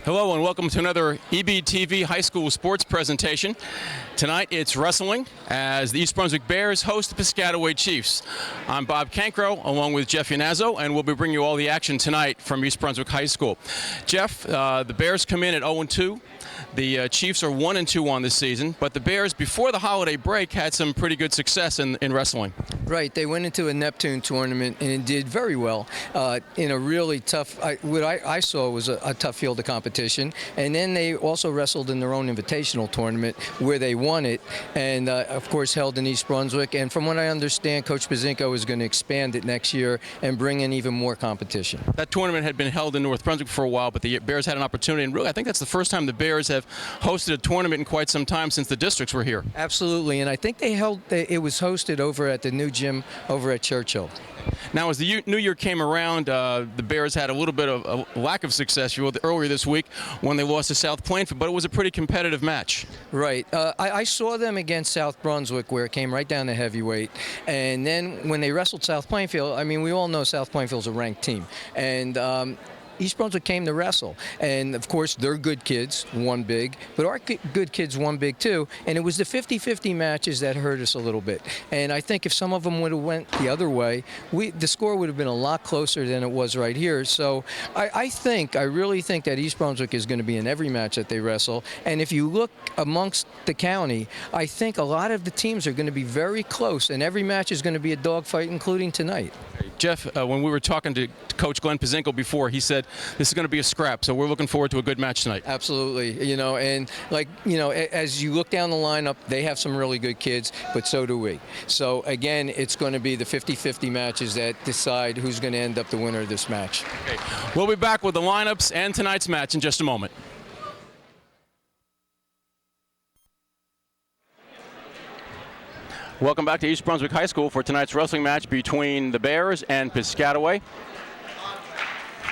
Hello and welcome to another EBTV High School Sports presentation. Tonight it's wrestling as the East Brunswick Bears host the Piscataway Chiefs. I'm Bob Cancro along with Jeff Yannazzo, and we'll be bringing you all the action tonight from East Brunswick High School. Jeff, the Bears come in at 0-2. The Chiefs are 1-2 on this season, but the Bears, before the holiday break, had some pretty good success in wrestling. Right, they went into a Neptune tournament and did very well in a really tough, what I saw was a tough field of competition. And then they also wrestled in their own invitational tournament where they won it and, of course, held in East Brunswick. And from what I understand, Coach Pazinko is going to expand it next year and bring in even more competition. That tournament had been held in North Brunswick for a while, but the Bears had an opportunity. And really, I think that's the first time the Bears have hosted a tournament in quite some time since the districts were here. Absolutely, and I think it was hosted over at the new gym over at Churchill. Now, as the new year came around, the Bears had a little bit of a lack of success earlier this week when they lost to South Plainfield, but it was a pretty competitive match. Right. I saw them against South Brunswick where it came right down to heavyweight. And then when they wrestled South Plainfield, I mean, we all know South Plainfield's a ranked team. And East Brunswick came to wrestle, and of course they're good kids, won big, but our good kids won big too, and it was the 50-50 matches that hurt us a little bit. And I think if some of them would have went the other way, the score would have been a lot closer than it was right here. So I really think that East Brunswick is going to be in every match that they wrestle, and if you look amongst the county, I think a lot of the teams are going to be very close, and every match is going to be a dogfight, including tonight. Jeff, when we were talking to Coach Glenn Pazinko before, he said this is going to be a scrap, so we're looking forward to a good match tonight. Absolutely, and as you look down the lineup, they have some really good kids, but so do we. So again, it's going to be the 50-50 matches that decide who's going to end up the winner of this match. Okay. We'll be back with the lineups and tonight's match in just a moment. Welcome back to East Brunswick High School for tonight's wrestling match between the Bears and Piscataway.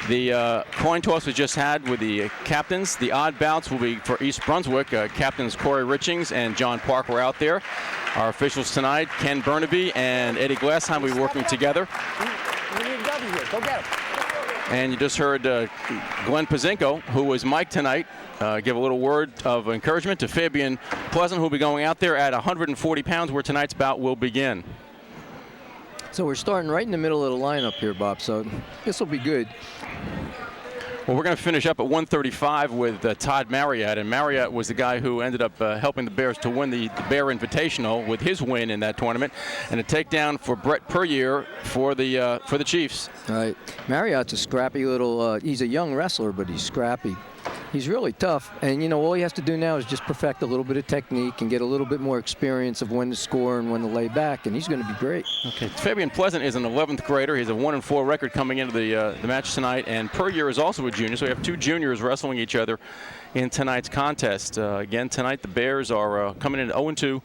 The coin toss was just had with the captains. The odd bounce will be for East Brunswick. Captains Corey Richings and John Park were out there. Our officials tonight, Ken Burnaby and Eddie Glassheim, will be working together. We need a W here. Go get him. And you just heard Glenn Pazinko, who was mic'd tonight, give a little word of encouragement to Fabian Pleasant, who will be going out there at 140 pounds, where tonight's bout will begin. So we're starting right in the middle of the lineup here, Bob, so this will be good. Well, we're going to finish up at 135 with Todd Marriott, and Marriott was the guy who ended up helping the Bears to win the Bear Invitational with his win in that tournament, and a takedown for Brett Puryear for the Chiefs. All right, Marriott's a scrappy little. He's a young wrestler, but he's scrappy. He's really tough, and all he has to do now is just perfect a little bit of technique and get a little bit more experience of when to score and when to lay back, and he's going to be great. Okay, Fabian Pleasant is an 11th grader. He's a 1-4 record coming into the match tonight, and Puryear is also a junior, so we have two juniors wrestling each other in tonight's contest. Again, tonight the Bears are coming in at 0-2,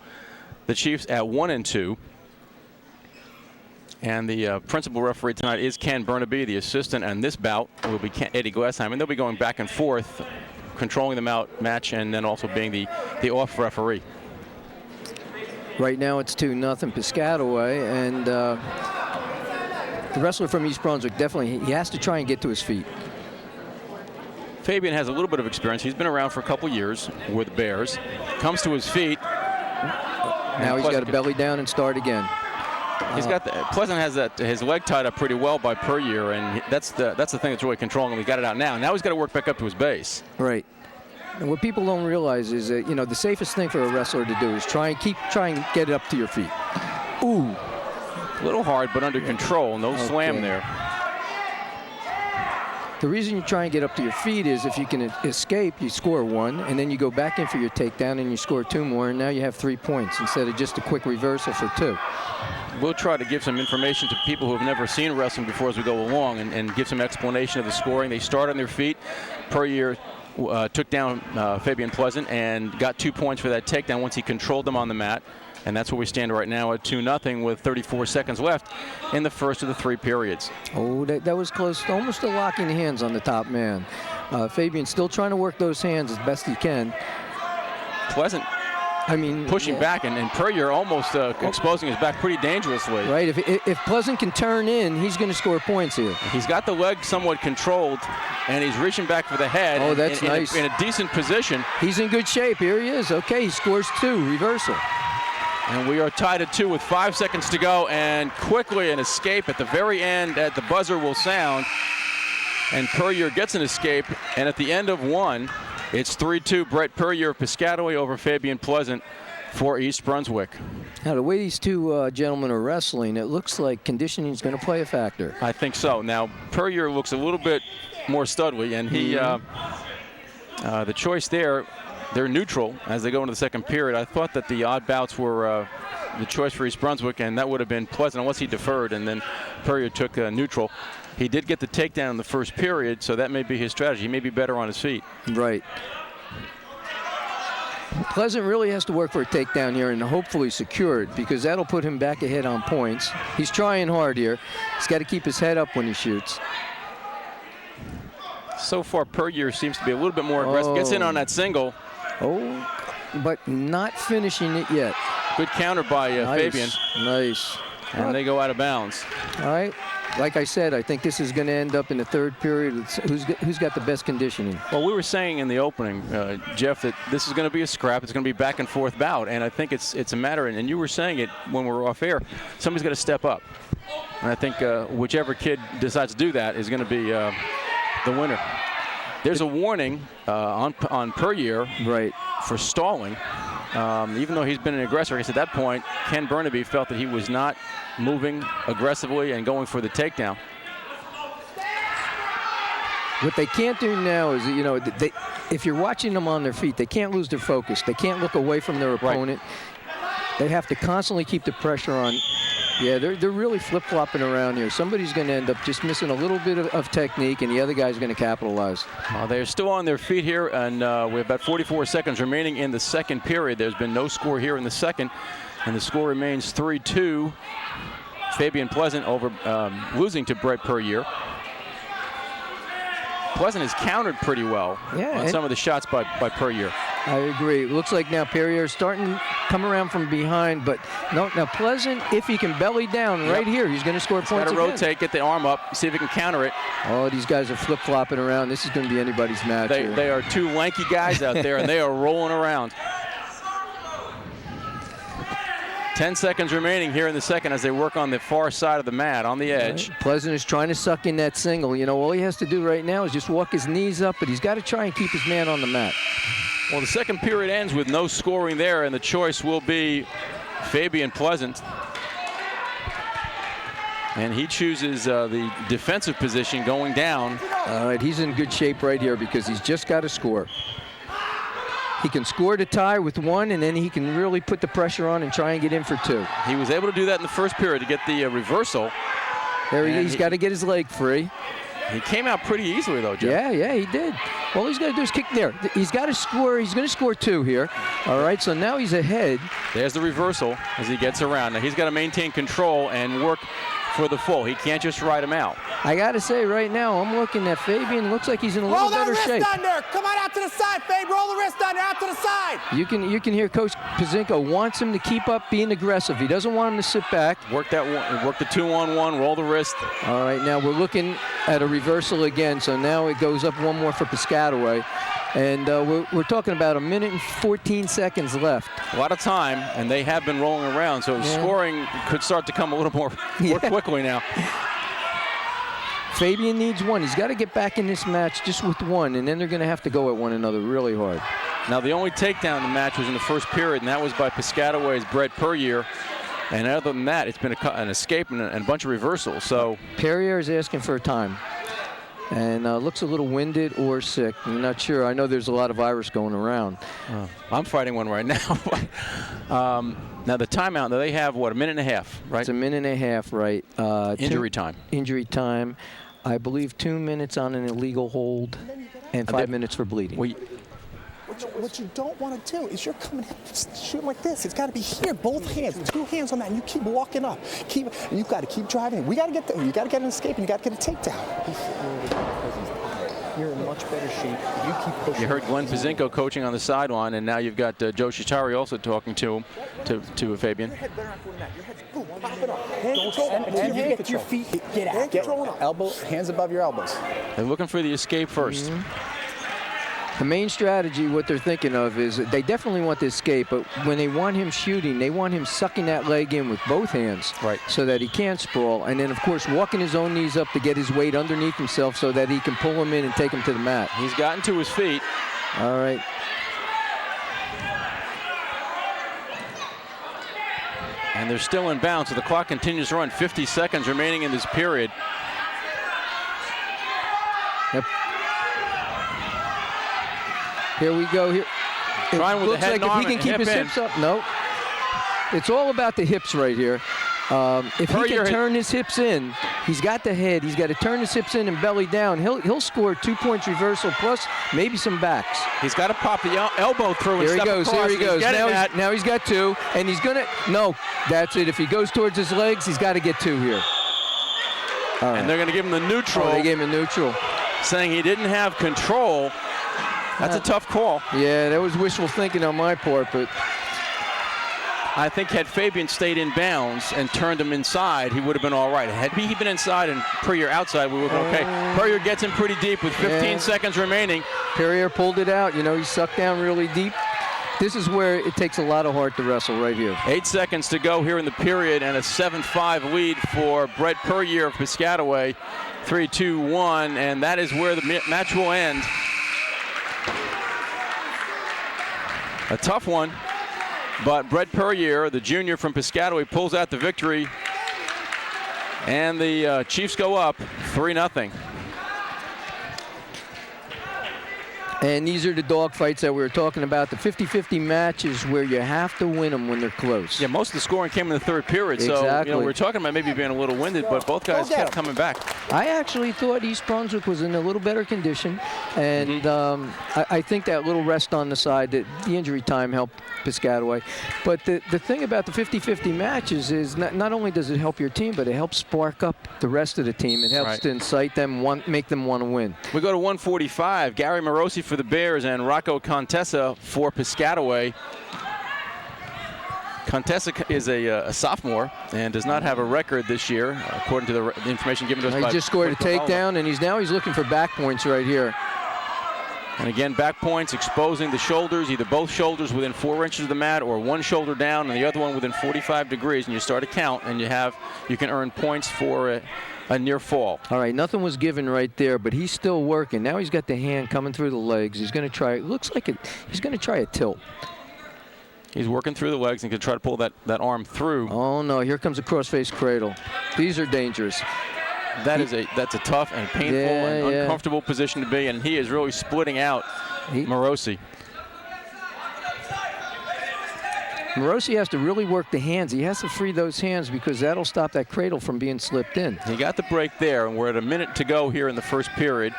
the Chiefs at 1-2. And the principal referee tonight is Ken Burnaby. The assistant on this bout will be Eddie Glassheim, and they'll be going back and forth, controlling the match, and then also being the off referee. Right now it's 2-0 Piscataway, and the wrestler from East Brunswick definitely he has to try and get to his feet. Fabian has a little bit of experience. He's been around for a couple years with the Bears. Comes to his feet. Now he's got to belly down and start again. He's got Pleasant has his leg tied up pretty well by Puryear, and that's the thing that's really controlling him. He got it out now. Now he's got to work back up to his base. Right. And what people don't realize is that the safest thing for a wrestler to do is try and get it up to your feet. Ooh. A little hard, but under control. No slam there. The reason you try and get up to your feet is if you can escape, you score one, and then you go back in for your takedown and you score two more, and now you have 3 points instead of just a quick reversal for 2. We'll try to give some information to people who have never seen wrestling before as we go along and give some explanation of the scoring. They start on their feet. Puryear took down Fabian Pleasant and got 2 points for that takedown once he controlled them on the mat. And that's where we stand right now at 2-0 with 34 seconds left in the first of the 3 periods. Oh, that was close, almost to locking hands on the top man. Fabian still trying to work those hands as best he can. Pleasant I mean, pushing back, and Puryear almost exposing his back pretty dangerously. Right. If Pleasant can turn in, he's going to score points here. He's got the leg somewhat controlled, and he's reaching back for the head. Oh, that's nice. In a decent position. He's in good shape. Here he is. Okay, he scores 2. Reversal. And we are tied at 2 with 5 seconds to go, and quickly an escape at the very end at the buzzer will sound, and Puryear gets an escape, and at the end of 1, it's 3-2 Brett Puryear of Piscataway over Fabian Pleasant for East Brunswick. Now, the way these two gentlemen are wrestling, it looks like conditioning is going to play a factor. I think so. Now, Puryear looks a little bit more studly, and he, the choice there, they're neutral as they go into the second period. I thought that the odd bouts were the choice for East Brunswick, and that would have been Pleasant unless he deferred, and then Puryear took neutral. He did get the takedown in the first period, so that may be his strategy. He may be better on his feet. Right. Pleasant really has to work for a takedown here and hopefully secure it, because that'll put him back ahead on points. He's trying hard here. He's got to keep his head up when he shoots. So far, Puryear seems to be a little bit more aggressive. Gets in on that single. Oh, but not finishing it yet. Good counter by Fabian. Nice. And they go out of bounds. All right. Like I said, I think this is going to end up in the third period. Who's got the best conditioning? Well, we were saying in the opening, Jeff, that this is going to be a scrap. It's going to be back and forth bout, and I think it's a matter. And you were saying it when we were off air. Somebody's got to step up, and I think whichever kid decides to do that is going to be the winner. There's a warning on Puryear, right, for stalling. Even though he's been an aggressor, I guess at that point, Ken Burnaby felt that he was not moving aggressively and going for the takedown. What they can't do now is, you know, if you're watching them on their feet, they can't lose their focus. They can't look away from their opponent. Right. They have to constantly keep the pressure on. Yeah, they're really flip-flopping around here. Somebody's going to end up just missing a little bit of technique, and the other guy's going to capitalize. They're still on their feet here, and we have about 44 seconds remaining in the second period. There's been no score here in the second, and the score remains 3-2. Fabian Pleasant over losing to Brett Puryear. Pleasant has countered pretty well on some of the shots by Puryear. I agree. It looks like now Puryear is starting to come around from behind, but no, now Pleasant, if he can belly down right here, he's going to score points again. Got to rotate, get the arm up, see if he can counter it. Oh, these guys are flip-flopping around. This is going to be anybody's match here. They are two lanky guys out there, and they are rolling around. 10 seconds remaining here in the second as they work on the far side of the mat, on the edge. Right. Pleasant is trying to suck in that single. You know, all he has to do right now is just walk his knees up, but he's got to try and keep his man on the mat. Well, the second period ends with no scoring there, and the choice will be Fabian Pleasant. And he chooses the defensive position going down. All right, he's in good shape right here because he's just got to score. He can score to tie with 1, and then he can really put the pressure on and try and get in for 2. He was able to do that in the first period to get the reversal. There he's got to get his leg free. He came out pretty easily, though, Jeff. Yeah, he did. All he's got to do is kick there. He's got to score. He's going to score 2 here. All right, so now he's ahead. There's the reversal as he gets around. Now he's got to maintain control and work for the full. He can't just ride him out. I got to say right now, I'm looking at Fabian. Looks like he's in a little better shape. Roll that wrist under. Come on out to the side, Fabe. Roll the wrist under, out to the side. You can hear Coach Pazinko wants him to keep up being aggressive. He doesn't want him to sit back. Work the 2-on-1, roll the wrist. All right, now we're looking at a reversal again. So now it goes up 1 more for Piscataway. And we're talking about 1 minute and 14 seconds left. A lot of time, and they have been rolling around, so scoring could start to come a little more quickly now. Fabian needs 1. He's got to get back in this match just with 1, and then they're going to have to go at one another really hard. Now, the only takedown in the match was in the first period, and that was by Piscataway's Brett Puryear. And other than that, it's been an escape and a bunch of reversals. So Puryear is asking for a time. And looks a little winded or sick. I'm not sure. I know there's a lot of virus going around. I'm fighting one right now. Now the timeout, they have, what, 1.5 minutes, right? It's 1.5 minutes, right. Injury time. Injury time. I believe 2 minutes on an illegal hold and 5 minutes for bleeding. What you don't want to do is you're coming in shooting like this. It's got to be here, both hands, 2 hands on that, and you keep walking up. You've got to keep driving. We got to get there. You got to get an escape, and you got to get a takedown. you're in much better shape. You keep pushing. You heard Glenn Pazinko coaching on the sideline, and now you've got Joe Shitari also talking to him, to Fabian. Your head better not go in that. Your head's boom, pop it up. Hand control. And get to your feet. Get out. Get elbow, hands above your elbows. They're looking for the escape first. The main strategy, what they're thinking of is they definitely want to escape, but when they want him shooting, they want him sucking that leg in with both hands, right, so that he can't sprawl. And then, of course, walking his own knees up to get his weight underneath himself so that he can pull him in and take him to the mat. He's gotten to his feet. All right. And they're still in bounds, so the clock continues to run. 50 seconds remaining in this period. Yep. Here we go. Here. Trying with looks the head like and if he arm can keep his in. hips up. No. It's all about the hips right here. If he can turn his hips in, he's got the head. He's got to turn his hips in and belly down. He'll score 2 points reversal plus maybe some backs. He's got to pop the elbow through and Here he step goes. across. Here he goes. Now he's got 2, and he's gonna. No, that's it. If he goes towards his legs, he's got to get 2 here. All right. And they're going to give him the neutral. Oh, they gave him a neutral, saying he didn't have control. That's a tough call. Yeah, that was wishful thinking on my part, but I think had Fabian stayed in bounds and turned him inside, he would have been all right. Had he been inside and Perrier outside, we would have been okay. Perrier gets him pretty deep with 15 seconds remaining. Perrier pulled it out. You know, he sucked down really deep. This is where it takes a lot of heart to wrestle right here. 8 seconds to go here in the period, and a 7-5 lead for Brett Perrier of Piscataway. 3-2-1, and that is where the match will end. A tough one, but Brett Perrier, the junior from Piscataway, pulls out the victory, and the Chiefs go up 3-0. And these are the dogfights that we were talking about, the 50-50 matches where you have to win them when they're close. Yeah, most of the scoring came in the third period, so exactly. you know, we're talking about maybe being a little winded, but both guys kept coming back. I actually thought East Brunswick was in a little better condition, and I think that little rest on the side, that the injury time helped Piscataway. But the thing about the 50-50 matches is not only does it help your team, but it helps spark up the rest of the team. It helps to incite them, make them want to win. We go to 145. Gary Morosi for the Bears and Rocco Contessa for Piscataway. Contessa is a sophomore and does not have a record this year, according to the information given to us by. He just scored a takedown, and he's looking for back points right here. And again, back points, exposing the shoulders, either both shoulders within 4 inches of the mat, or one shoulder down and the other one within 45 degrees. And you start a count, and you can earn points for a near fall. All right, nothing was given right there, but he's still working. Now he's got the hand coming through the legs. He's going to try. It looks like he's going to try a tilt. He's working through the legs and can try to pull that arm through. Oh no! Here comes a cross-face cradle. These are dangerous. That's a tough and painful and uncomfortable position to be in. He is really splitting out Morosi. Morosi has to really work the hands. He has to free those hands because that'll stop that cradle from being slipped in. He got the break there, and we're at a minute to go here in the first period.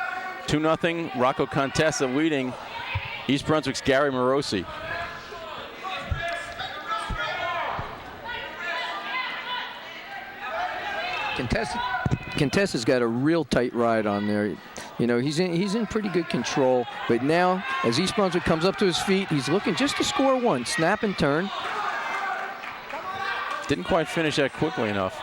2-0, Rocco Contessa leading East Brunswick's Gary Morosi. Contessa's got a real tight ride on there. You know, he's in pretty good control. But now, as East Brunswick comes up to his feet, he's looking just to score one. Snap and turn. Didn't quite finish that quickly enough.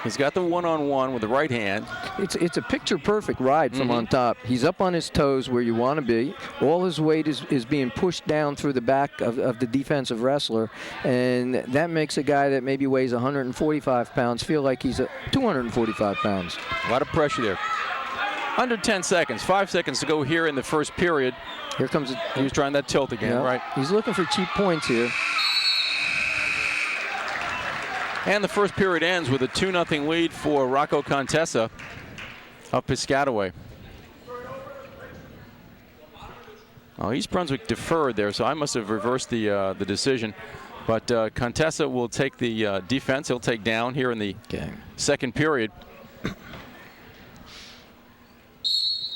He's got the one-on-one with the right hand. It's a picture-perfect ride from on top. He's up on his toes where you want to be. All his weight is being pushed down through the back of the defensive wrestler, and that makes a guy that maybe weighs 145 pounds feel like he's 245 pounds. A lot of pressure there. Under 10 seconds, 5 seconds to go here in the first period. Here comes he was trying that tilt again, right? He's looking for cheap points here. And the first period ends with a 2-0 lead for Rocco Contessa of Piscataway. Oh, East Brunswick deferred there, so I must have reversed the decision. But Contessa will take the defense. He'll take down here in the second period.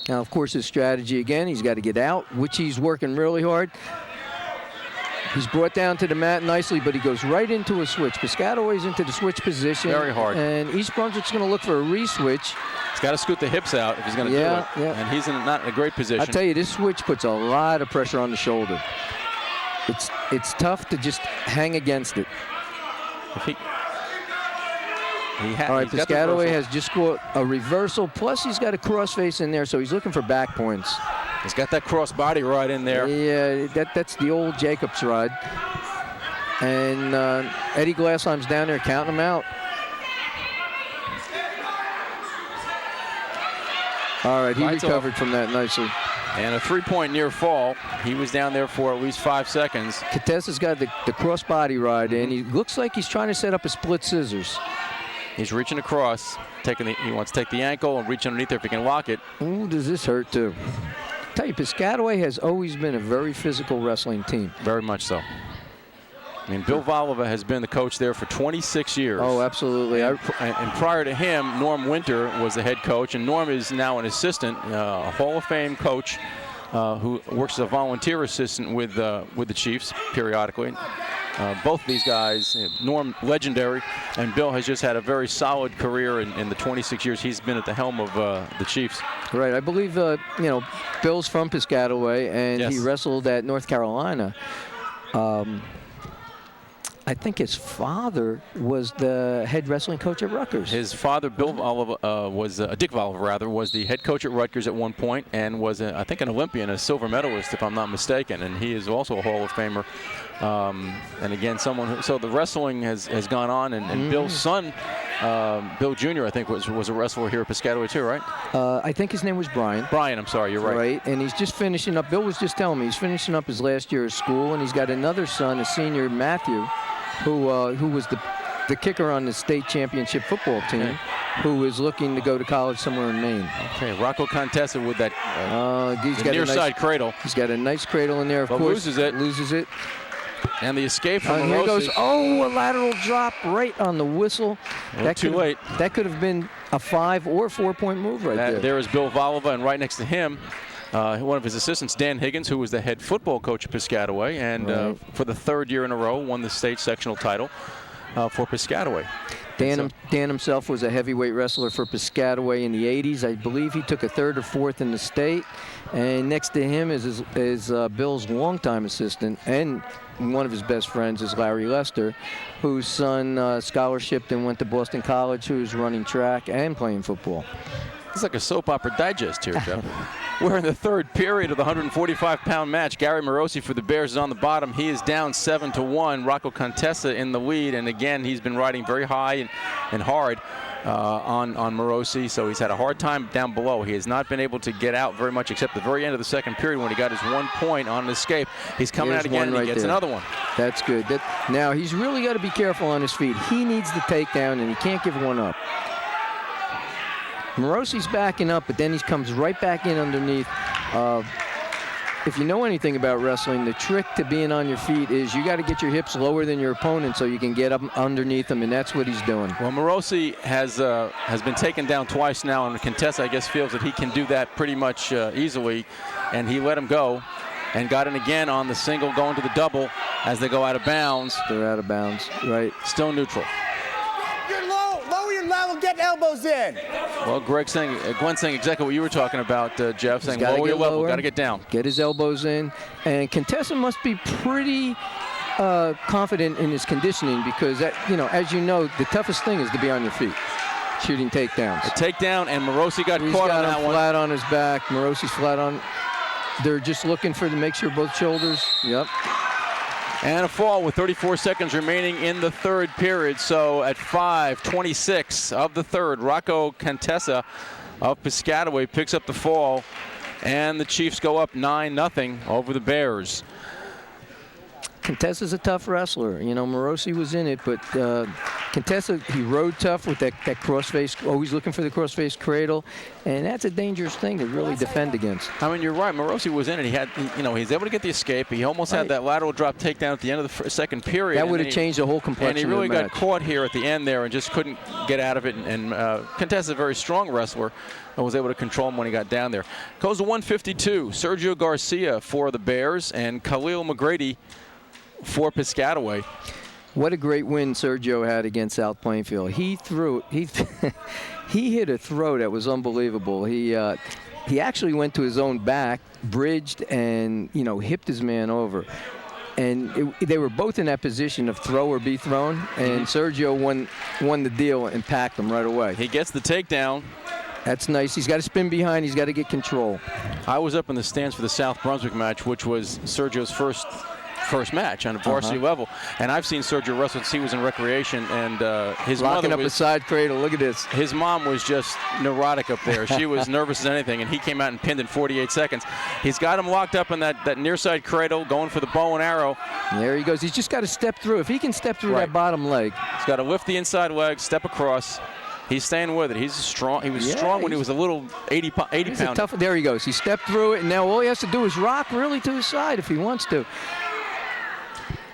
Now, of course, his strategy again, he's got to get out, which he's working really hard. He's brought down to the mat nicely, but he goes right into a switch. Piscataway's into the switch position. Very hard. And East Brunswick's going to look for a re-switch. He's got to scoot the hips out if he's going to do it. Yeah. And he's not in a great position. I tell you, this switch puts a lot of pressure on the shoulder. It's tough to just hang against it. All right, Piscataway has just scored a reversal, plus he's got a crossface in there, so he's looking for back points. He's got that cross body ride in there. Yeah, that's the old Jacobs ride. And Eddie Glassheim's down there counting them out. All right, he recovered from that nicely. And a three-point near fall. He was down there for at least 5 seconds. Contessa's got the cross body ride, and he looks like he's trying to set up a split scissors. He's reaching across, he wants to take the ankle and reach underneath there if he can lock it. Ooh, does this hurt too? I tell you, Piscataway has always been a very physical wrestling team. Very much so. I mean, Bill Voliva has been the coach there for 26 years. Oh, absolutely. And prior to him, Norm Winter was the head coach, and Norm is now an assistant, a Hall of Fame coach who works as a volunteer assistant with the Chiefs periodically. Both of these guys, Norm legendary, and Bill has just had a very solid career in the 26 years he's been at the helm of the Chiefs. Right. I believe, Bill's from Piscataway, and yes. He wrestled at North Carolina. I think his father was the head wrestling coach at Rutgers. His father, Bill Voliva, was Dick Voliva, rather, was the head coach at Rutgers at one point, and was, I think, an Olympian, a silver medalist, if I'm not mistaken. And he is also a Hall of Famer. And again, so the wrestling has gone on, and Bill's son, Bill Jr., I think, was a wrestler here at Piscataway too, right? I think his name was Brian. Brian, I'm sorry, you're right. Right, and he's just finishing up. Bill was just telling me he's finishing up his last year of school, and he's got another son, a senior, Matthew, who was the kicker on the state championship football team, who is looking to go to college somewhere in Maine. Okay, Rocco Contessa with that near side cradle. He's got a nice cradle in there, of course. Loses it. And the escape from Morosi. Here goes, a lateral drop right on the whistle. Too late. That could have been a 5 or 4-point move right there. There is Bill Voliva, and right next to him, one of his assistants, Dan Higgins, who was the head football coach at Piscataway, and for the third year in a row won the state sectional title for Piscataway. Dan himself was a heavyweight wrestler for Piscataway in the 80s. I believe he took a 3rd or 4th in the state. And next to him is Bill's longtime assistant, and one of his best friends is Larry Lester, whose son scholarshiped and went to Boston College, who's running track and playing football. It's like a soap opera digest here, Jeff. We're in the third period of the 145-pound match. Gary Morosi for the Bears is on the bottom. He is down 7-1. Rocco Contessa in the lead, and again, he's been riding very high and hard on Morosi, so he's had a hard time down below. He has not been able to get out very much except the very end of the second period when he got his 1 point on an escape. He's coming out again, and he gets another one. That's good. Now, he's really got to be careful on his feet. He needs the takedown, and he can't give one up. Morosi's backing up, but then he comes right back in underneath. If you know anything about wrestling, the trick to being on your feet is you got to get your hips lower than your opponent so you can get up underneath them, and that's what he's doing. Well, Morosi has been taken down twice now, and Contessa, I guess, feels that he can do that pretty much easily, and he let him go and got in again on the single, going to the double as they go out of bounds. They're out of bounds, right. Still neutral. You're low. Lower your level. Get elbows in. Well, Glenn saying exactly what you were talking about, Jeff, saying lower your level, got to get down. Get his elbows in. And Contessa must be pretty confident in his conditioning because, as you know, the toughest thing is to be on your feet, shooting takedowns. A takedown, and Morosi got caught on that one. Flat on his back. Morosi's flat on. They're just looking to make sure both shoulders. Yep. And a fall with 34 seconds remaining in the third period. So at 5:26 of the third, Rocco Contessa of Piscataway picks up the fall, and the Chiefs go up 9-0 over the Bears. Contessa's a tough wrestler. Morosi was in it, but Contessa, he rode tough with that crossface, always looking for the crossface cradle, and that's a dangerous thing to really defend against. I mean, you're right. Morosi was in it. He's able to get the escape. He almost had that lateral drop takedown at the end of the second period. That would have changed the whole complexion. And he really of the match. got caught here at the end there and just couldn't get out of it. And Contessa's a very strong wrestler and was able to control him when he got down there. Goes to 152. Sergio Garcia for the Bears, and Khalil McGrady, for Piscataway. What a great win Sergio had against South Plainfield. He hit a throw that was unbelievable. He actually went to his own back, bridged, and hipped his man over. And they were both in that position of throw or be thrown, and Sergio won the deal and packed them right away. He gets the takedown. That's nice. He's got to spin behind. He's got to get control. I was up in the stands for the South Brunswick match, which was Sergio's first match on a varsity level, and I've seen Sergio wrestle since he was in recreation, and his locking mother up was, a side cradle. Look at this. His mom was just neurotic up there. She was nervous as anything, and he came out and pinned in 48 seconds. He's got him locked up in that near side cradle, going for the bow and arrow. There he goes. He's just got to step through. If he can step through that bottom leg. He's got to lift the inside leg, step across. He's staying with it. He's strong. He was strong when he was a little 80 pound. There he goes. He stepped through it, and now all he has to do is rock really to his side if he wants to.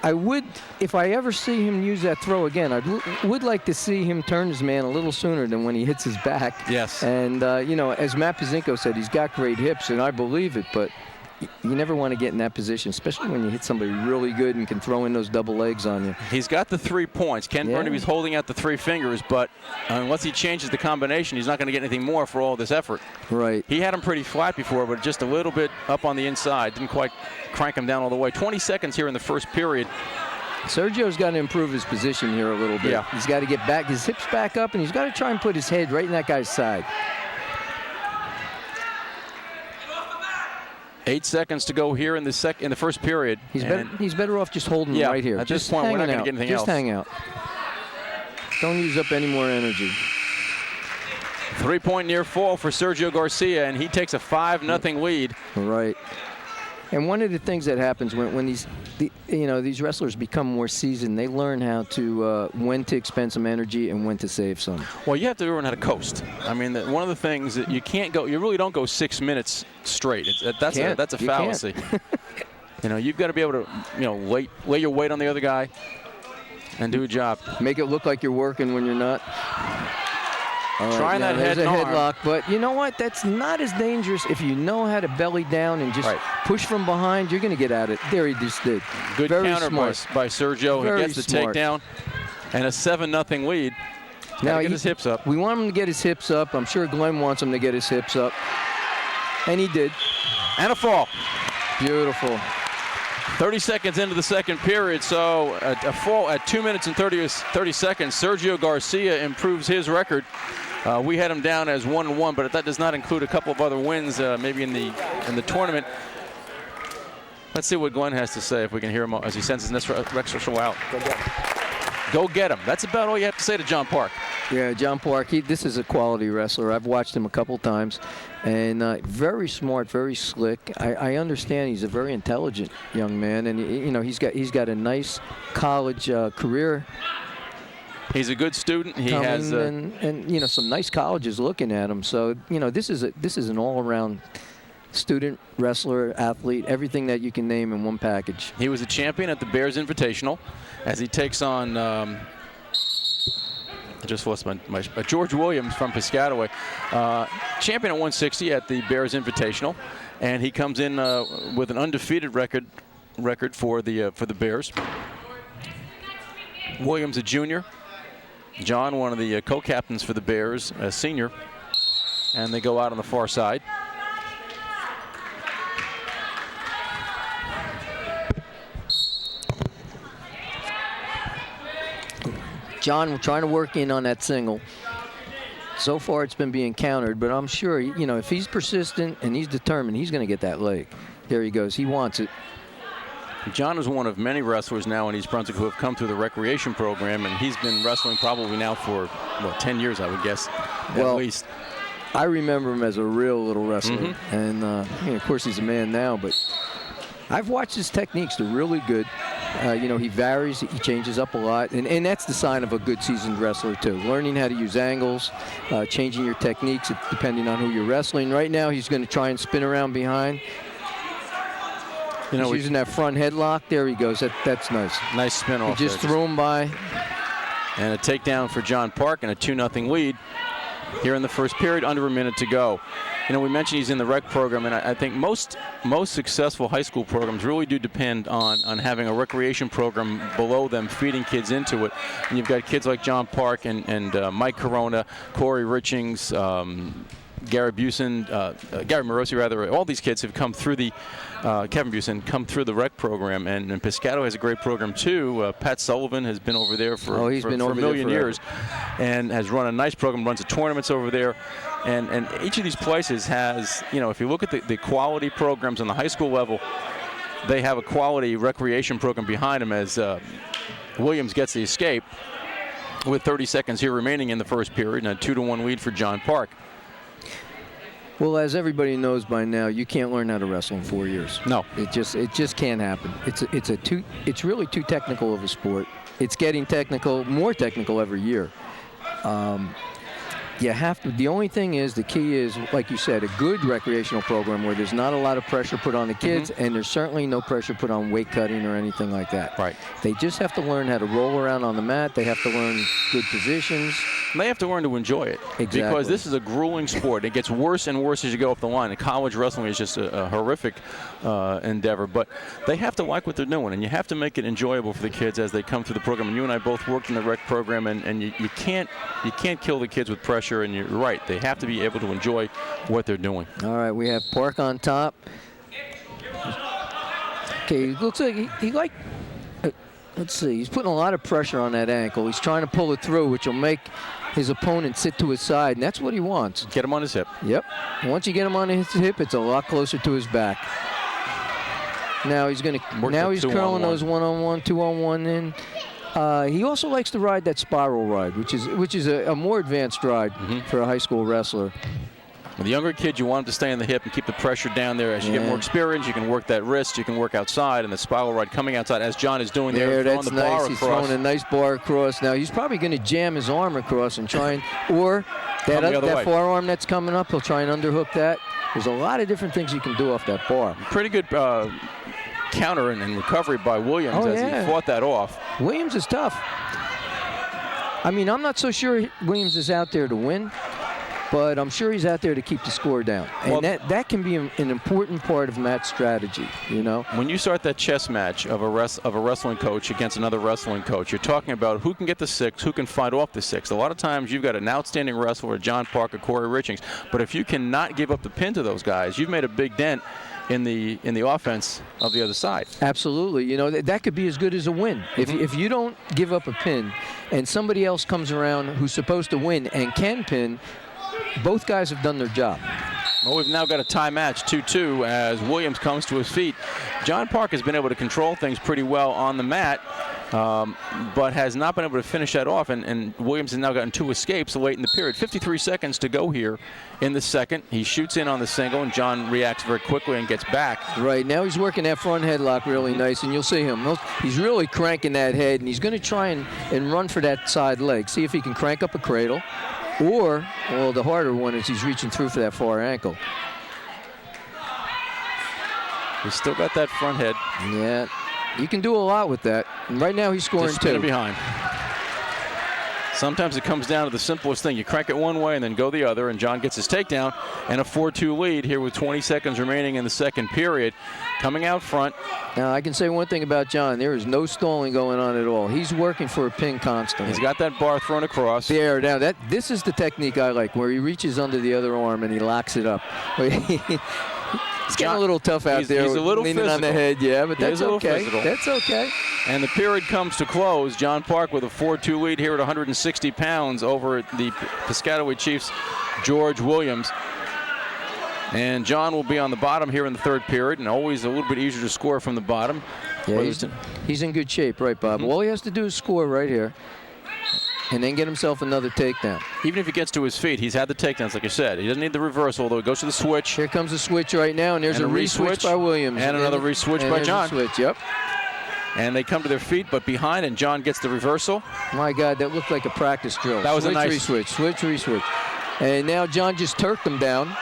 I would, if I ever see him use that throw again, I would like to see him turn his man a little sooner than when he hits his back. Yes. And, as Matt Pazinko said, he's got great hips, and I believe it, but you never want to get in that position, especially when you hit somebody really good and can throw in those double legs on you. He's got the 3 points. Ken Burnaby's holding out the 3 fingers, but unless he changes the combination, he's not going to get anything more for all this effort. Right. He had him pretty flat before, but just a little bit up on the inside. Didn't quite crank him down all the way. 20 seconds here in the first period. Sergio's got to improve his position here a little bit. Yeah. He's got to get back, his hips back up, and he's got to try and put his head right in that guy's side. 8 seconds to go here in the first period. He's better off just holding him right here. At just this point, we're not going to get anything else. Just hang out. Don't use up any more energy. 3-point near fall for Sergio Garcia, and he takes a 5-0 lead. Right. And one of the things that happens when these wrestlers become more seasoned, they learn how to when to expend some energy and when to save some. Well, you have to learn how to coast. I mean, one of the things that you can't go, you really don't go 6 minutes straight. That's a fallacy. You've got to be able to, lay your weight on the other guy and do a job. Make it look like you're working when you're not. Right, trying that head headlock, but you know what? That's not as dangerous if you know how to belly down and just push from behind. You're going to get at it. There he just did. Good counter by Sergio. He gets the takedown and a 7-0 lead. Now get his hips up. We want him to get his hips up. I'm sure Glenn wants him to get his hips up, and he did. And a fall. Beautiful. 30 seconds into the second period, so a fall at 2 minutes and 30 seconds. Sergio Garcia improves his record. We had him down as 1-1, but that does not include a couple of other wins, maybe in the tournament. Let's see what Glenn has to say, if we can hear him as he sends his next wrestle out. Go get him. That's about all you have to say to John Park. Yeah, John Park, this is a quality wrestler. I've watched him a couple times, and very smart, very slick. I understand he's a very intelligent young man, and he's got a nice college career. He's a good student. He has and some nice colleges looking at him. So this is an all-around student, wrestler, athlete, everything that you can name in one package. He was a champion at the Bears Invitational as he takes on I just lost my George Williams from Piscataway, champion at 160 at the Bears Invitational, and he comes in with an undefeated record for the Bears. Williams, a junior. John, one of the co-captains for the Bears, a senior, and they go out on the far side. John, we're trying to work in on that single. So far, it's been being countered, but I'm sure, if he's persistent and he's determined, he's going to get that leg. There he goes. He wants it. John is one of many wrestlers now in East Brunswick who have come through the recreation program, and he's been wrestling probably now for, 10 years, I would guess, at least. I remember him as a real little wrestler, and of course, he's a man now, but I've watched his techniques. They're really good. He varies, he changes up a lot, and that's the sign of a good seasoned wrestler too. Learning how to use angles, changing your techniques depending on who you're wrestling. Right now he's going to try and spin around behind. He's using that front headlock. There he goes. That's nice. Nice spin off. He just threw him by. And a takedown for John Park and a 2-0 lead here in the first period, under a minute to go. you know, we mentioned he's in the rec program, and I think most successful high school programs really do depend on having a recreation program below them, feeding kids into it. And you've got kids like John Park and Mike Corona, Corey Richings, Gary Busen, Gary Morosi, rather. All these kids have come through the Kevin Busen come through the rec program, and Piscataway has a great program too. Pat Sullivan has been over there for a million years, and has run a nice program. Runs the tournaments over there, and each of these places has, you know, if you look at the quality programs on the high school level, they have a quality recreation program behind them. As Williams gets the escape with 30 seconds here remaining in the first period, and a 2-1 lead for John Park. Well, as everybody knows by now, you can't learn how to wrestle in 4 years. No, it just can't happen. It's really too technical of a sport. It's getting technical, more technical every year. You have to. The only thing is, the key is, like you said, a good recreational program where there's not a lot of pressure put on the kids, and there's certainly no pressure put on weight cutting or anything like that. Right. They just have to learn how to roll around on the mat. They have to learn good positions. And they have to learn to enjoy it. Exactly. Because this is a grueling sport. It gets worse and worse as you go up the line. And college wrestling is just a horrific endeavor. But they have to like what they're doing, and you have to make it enjoyable for the kids as they come through the program. And you and I both worked in the rec program, and you can't kill the kids with pressure. And you're right. They have to be able to enjoy what they're doing. All right, we have Park on top. Okay, it looks like he let's see, he's putting a lot of pressure on that ankle. He's trying to pull it through, which will make his opponent sit to his side, and that's what he wants. Get him on his hip. Yep. Once you get him on his hip, it's a lot closer to his back. Now he's curling those one-on-one, two-on-one in. He also likes to ride that spiral ride, which is a more advanced ride for a high school wrestler. With the younger kid, you want him to stay on the hip and keep the pressure down there. As you get more experience, you can work that wrist, you can work outside, and the spiral ride coming outside, as John is doing there. That's the nice. Bar He's across. throwing a nice bar across. Now he's probably going to jam his arm across and try and, or that forearm that's coming up, he'll try and underhook that. There's a lot of different things you can do off that bar. Pretty good counter and recovery by Williams as he fought that off. Williams is tough. I mean, I'm not so sure Williams is out there to win, but I'm sure he's out there to keep the score down. And that can be an important part of match strategy, you know? When you start that chess match of a wrestling coach against another wrestling coach, you're talking about who can get the six, who can fight off the six. A lot of times you've got an outstanding wrestler, John Park or Corey Richings, but if you cannot give up the pin to those guys, you've made a big dent in the offense of the other side. Absolutely. You know, that could be as good as a win. If you don't give up a pin and somebody else comes around who's supposed to win and can pin, both guys have done their job. Well, we've now got a tie match, 2-2, as Williams comes to his feet. John Park has been able to control things pretty well on the mat, but has not been able to finish that off, and Williams has now gotten 2 escapes late in the period. 53 seconds to go here in the second. He shoots in on the single, and John reacts very quickly and gets back. Right, now he's working that front headlock really nice, and you'll see him. He's really cranking that head, and he's going to try and run for that side leg, see if he can crank up a cradle. Or, well, the harder one is he's reaching through for that far ankle. He's still got that front head. Yeah, you can do a lot with that. And right now he's scoring just spinning 2. Behind. Sometimes it comes down to the simplest thing. You crank it one way and then go the other, and John gets his takedown and a 4-2 lead here with 20 seconds remaining in the second period. Coming out front. Now, I can say one thing about John. There is no stalling going on at all. He's working for a pin constantly. He's got that bar thrown across. There, now this is the technique I like, where he reaches under the other arm and he locks it up. It's getting a little tough out there. He's a little leaning physical. On the head, yeah, but that's okay. Physical. That's okay. And the period comes to close. John Park with a 4-2 lead here at 160 pounds over the Piscataway Chiefs' George Williams. And John will be on the bottom here in the third period, and always a little bit easier to score from the bottom. Yeah, he's in good shape, right, Bob? All he has to do is score right here, and then get himself another takedown. Even if he gets to his feet, he's had the takedowns, like you said. He doesn't need the reversal, although he goes to the switch. Here comes the switch right now, and there's a re-switch by Williams. And another re-switch by John. Switch, yep. And they come to their feet, but behind, and John gets the reversal. My God, that looked like a practice drill. That was a nice re-switch, switch, re-switch. And now John just turked him down.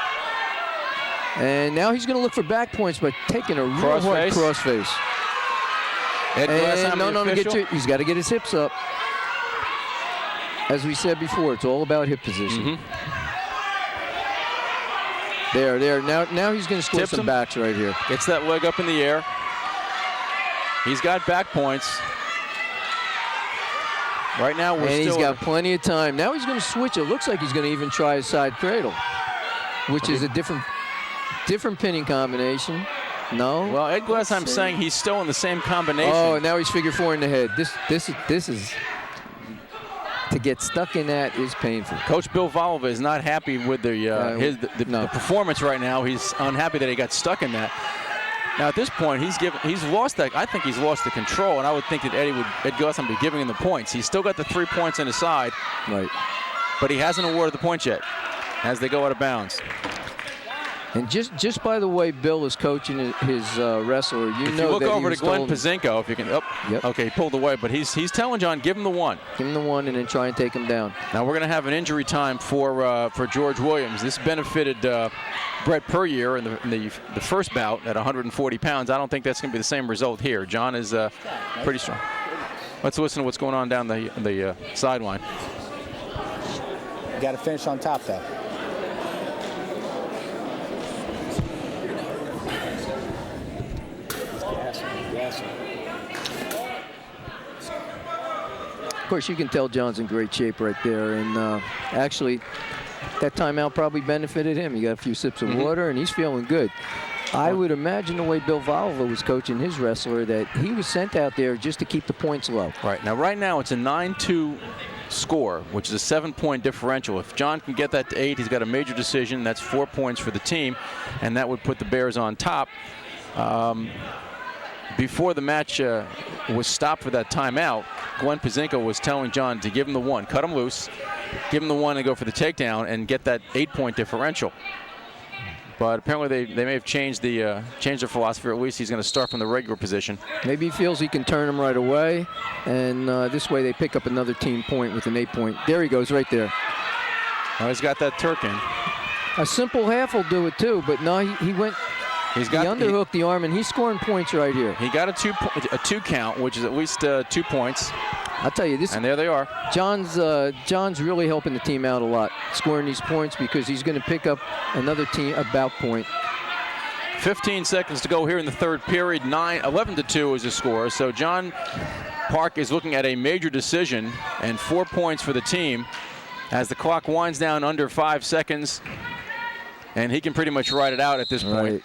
And now he's going to look for back points by taking a real hard crossface. He's got to get his hips up. As we said before, it's all about hip position. There. Now he's going to score Tips some him. backs right here. Gets that leg up in the air. He's got back points. Right now we're And still... he's got plenty of time. Now he's going to switch. It looks like he's going to even try a side cradle, which is a different pinning combination. No. Well, Ed Glesheim's saying he's still in the same combination. Oh, now he's figure 4 in the head. This is to get stuck in that is painful. Coach Bill Volova is not happy with the performance right now. He's unhappy that he got stuck in that. Now at this point, he's lost that. I think he's lost the control, and I would think that Ed Glesheim would be giving him the points. He's still got the 3 points on his side, right? But he hasn't awarded the points yet, as they go out of bounds. And just by the way Bill is coaching his wrestler, if you look over to Glenn Pazinko, if you can. Oh, yep. Okay, he pulled away, but he's telling John, give him the 1. Give him the 1 and then try and take him down. Now we're going to have an injury time for George Williams. This benefited Brett Puryear in the first bout at 140 pounds. I don't think that's going to be the same result here. John is pretty strong. Let's listen to what's going on down the sideline. You got to finish on top, though. Of course, you can tell John's in great shape right there, and actually, that timeout probably benefited him. He got a few sips of water, and he's feeling good. I would imagine the way Bill Volova was coaching his wrestler that he was sent out there just to keep the points low. Right now it's a 9-2 score, which is a 7-point differential. If John can get that to 8, he's got a major decision. That's 4 points for the team, and that would put the Bears on top. Before the match was stopped for that timeout, Glenn Pazinko was telling John to give him the 1, cut him loose, give him the 1 and go for the takedown and get that 8-point differential. But apparently they may have changed their philosophy, or at least he's going to start from the regular position. Maybe he feels he can turn him right away, and this way they pick up another team point with an 8-point. There he goes right there. Well, he's got that Turk in. A simple half will do it too, but no, he went... He underhooked the arm, and he's scoring points right here. He got a two count, which is at least 2 points. I'll tell you this. And there they are. John's really helping the team out a lot, scoring these points because he's going to pick up another team bout point. 15 seconds to go here in the third period. 11-2 is the score. So John Park is looking at a major decision and 4 points for the team as the clock winds down under 5 seconds. And he can pretty much ride it out at this point.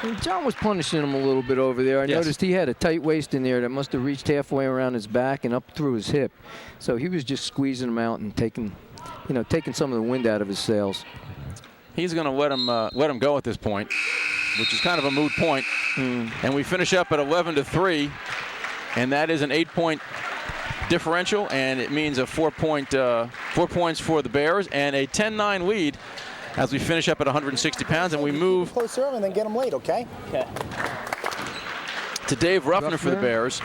And John was punishing him a little bit over there. I noticed he had a tight waist in there that must have reached halfway around his back and up through his hip. So he was just squeezing him out and taking some of the wind out of his sails. He's going to let him go at this point, which is kind of a moot point. And we finish up at 11-3, and that is an 8-point differential, and it means a 4 points for the Bears and a 10-9 lead as we finish up at 160 pounds, and we move closer and then get them late, okay? Okay. To Dave Ruffner for the Bears,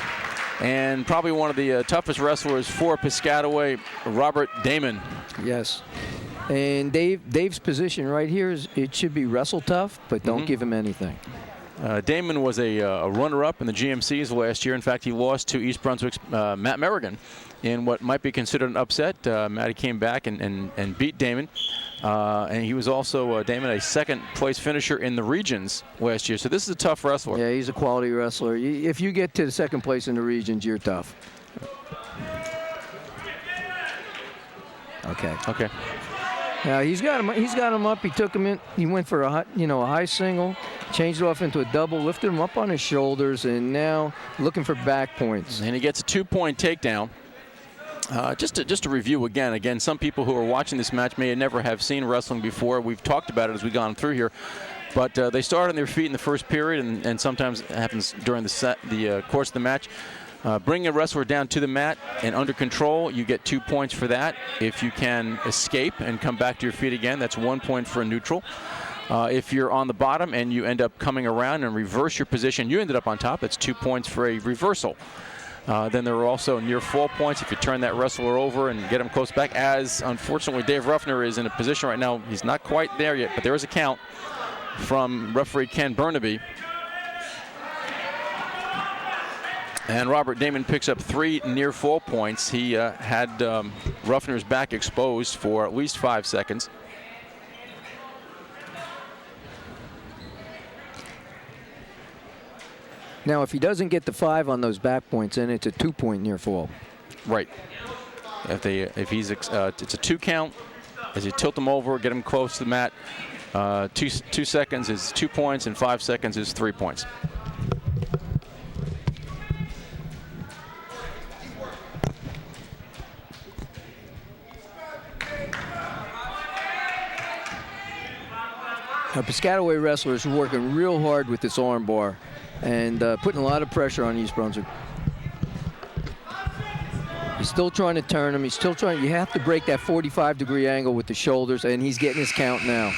and probably one of the toughest wrestlers for Piscataway, Robert Damon. Yes. And Dave's position right here is it should be wrestle tough, but don't give him anything. Damon was a runner-up in the GMCs last year. In fact, he lost to East Brunswick's Matt Merrigan in what might be considered an upset. Matty came back and beat Damon. And he was also, Damon, a second-place finisher in the regions last year. So this is a tough wrestler. Yeah, he's a quality wrestler. If you get to the second place in the regions, you're tough. Okay. Now he's got him up. He took him in. He went for a high single, changed it off into a double, lifted him up on his shoulders, and now looking for back points. And he gets a 2-point takedown. Just to review again, some people who are watching this match may never have seen wrestling before. We've talked about it as we've gone through here. But they start on their feet in the first period, and sometimes it happens during the course of the match. Bring a wrestler down to the mat and under control, you get 2 points for that. If you can escape and come back to your feet again, that's 1 point for a neutral. If you're on the bottom and you end up coming around and reverse your position, you ended up on top, that's 2 points for a reversal. Then there are also near fall points if you turn that wrestler over and get him close back, as unfortunately Dave Ruffner is in a position right now. He's not quite there yet, but there is a count from referee Ken Burnaby. And Robert Damon picks up 3 near fall points. He had Ruffner's back exposed for at least 5 seconds. Now, if he doesn't get the 5 on those back points, then it's a 2-point near fall. Right. If he's it's a 2 count. As you tilt him over, get him close to the mat. 2 seconds is 2 points, and 5 seconds is 3 points. Now, Piscataway wrestlers are working real hard with this arm bar and putting a lot of pressure on East Brunswick. He's still trying to turn him. He's still trying. You have to break that 45-degree angle with the shoulders, and he's getting his count now.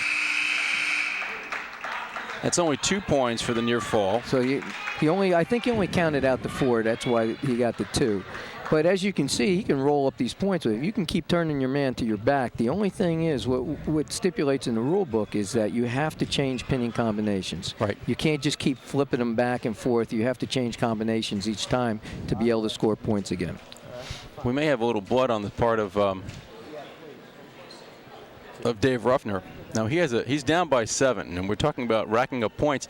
That's only 2 points for the near fall. So I think he only counted out the 4. That's why he got the 2. But as you can see, he can roll up these points. If you can keep turning your man to your back, the only thing is what stipulates in the rule book is that you have to change pinning combinations. Right. You can't just keep flipping them back and forth. You have to change combinations each time to be able to score points again. We may have a little blood on the part of Dave Ruffner. Now he's down by 7, and we're talking about racking up points.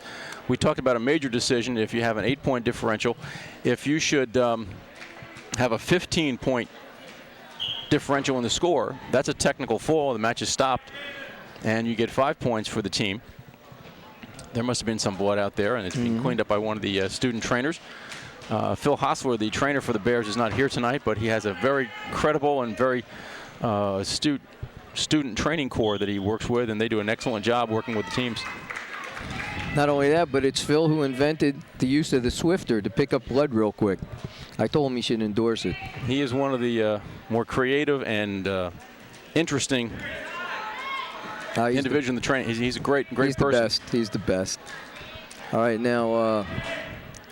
We talked about a major decision if you have an 8-point differential. If you should have a 15-point differential in the score, that's a technical fall. The match is stopped, and you get 5 points for the team. There must have been some blood out there, and it's being cleaned up by one of the student trainers. Phil Hostler, the trainer for the Bears, is not here tonight, but he has a very credible and very astute student training corps that he works with, and they do an excellent job working with the teams. Not only that, but it's Phil who invented the use of the Swifter to pick up blood real quick. I told him he should endorse it. He is one of the more creative and interesting individual in the training. He's a great person. He's the best. He's the best. All right, now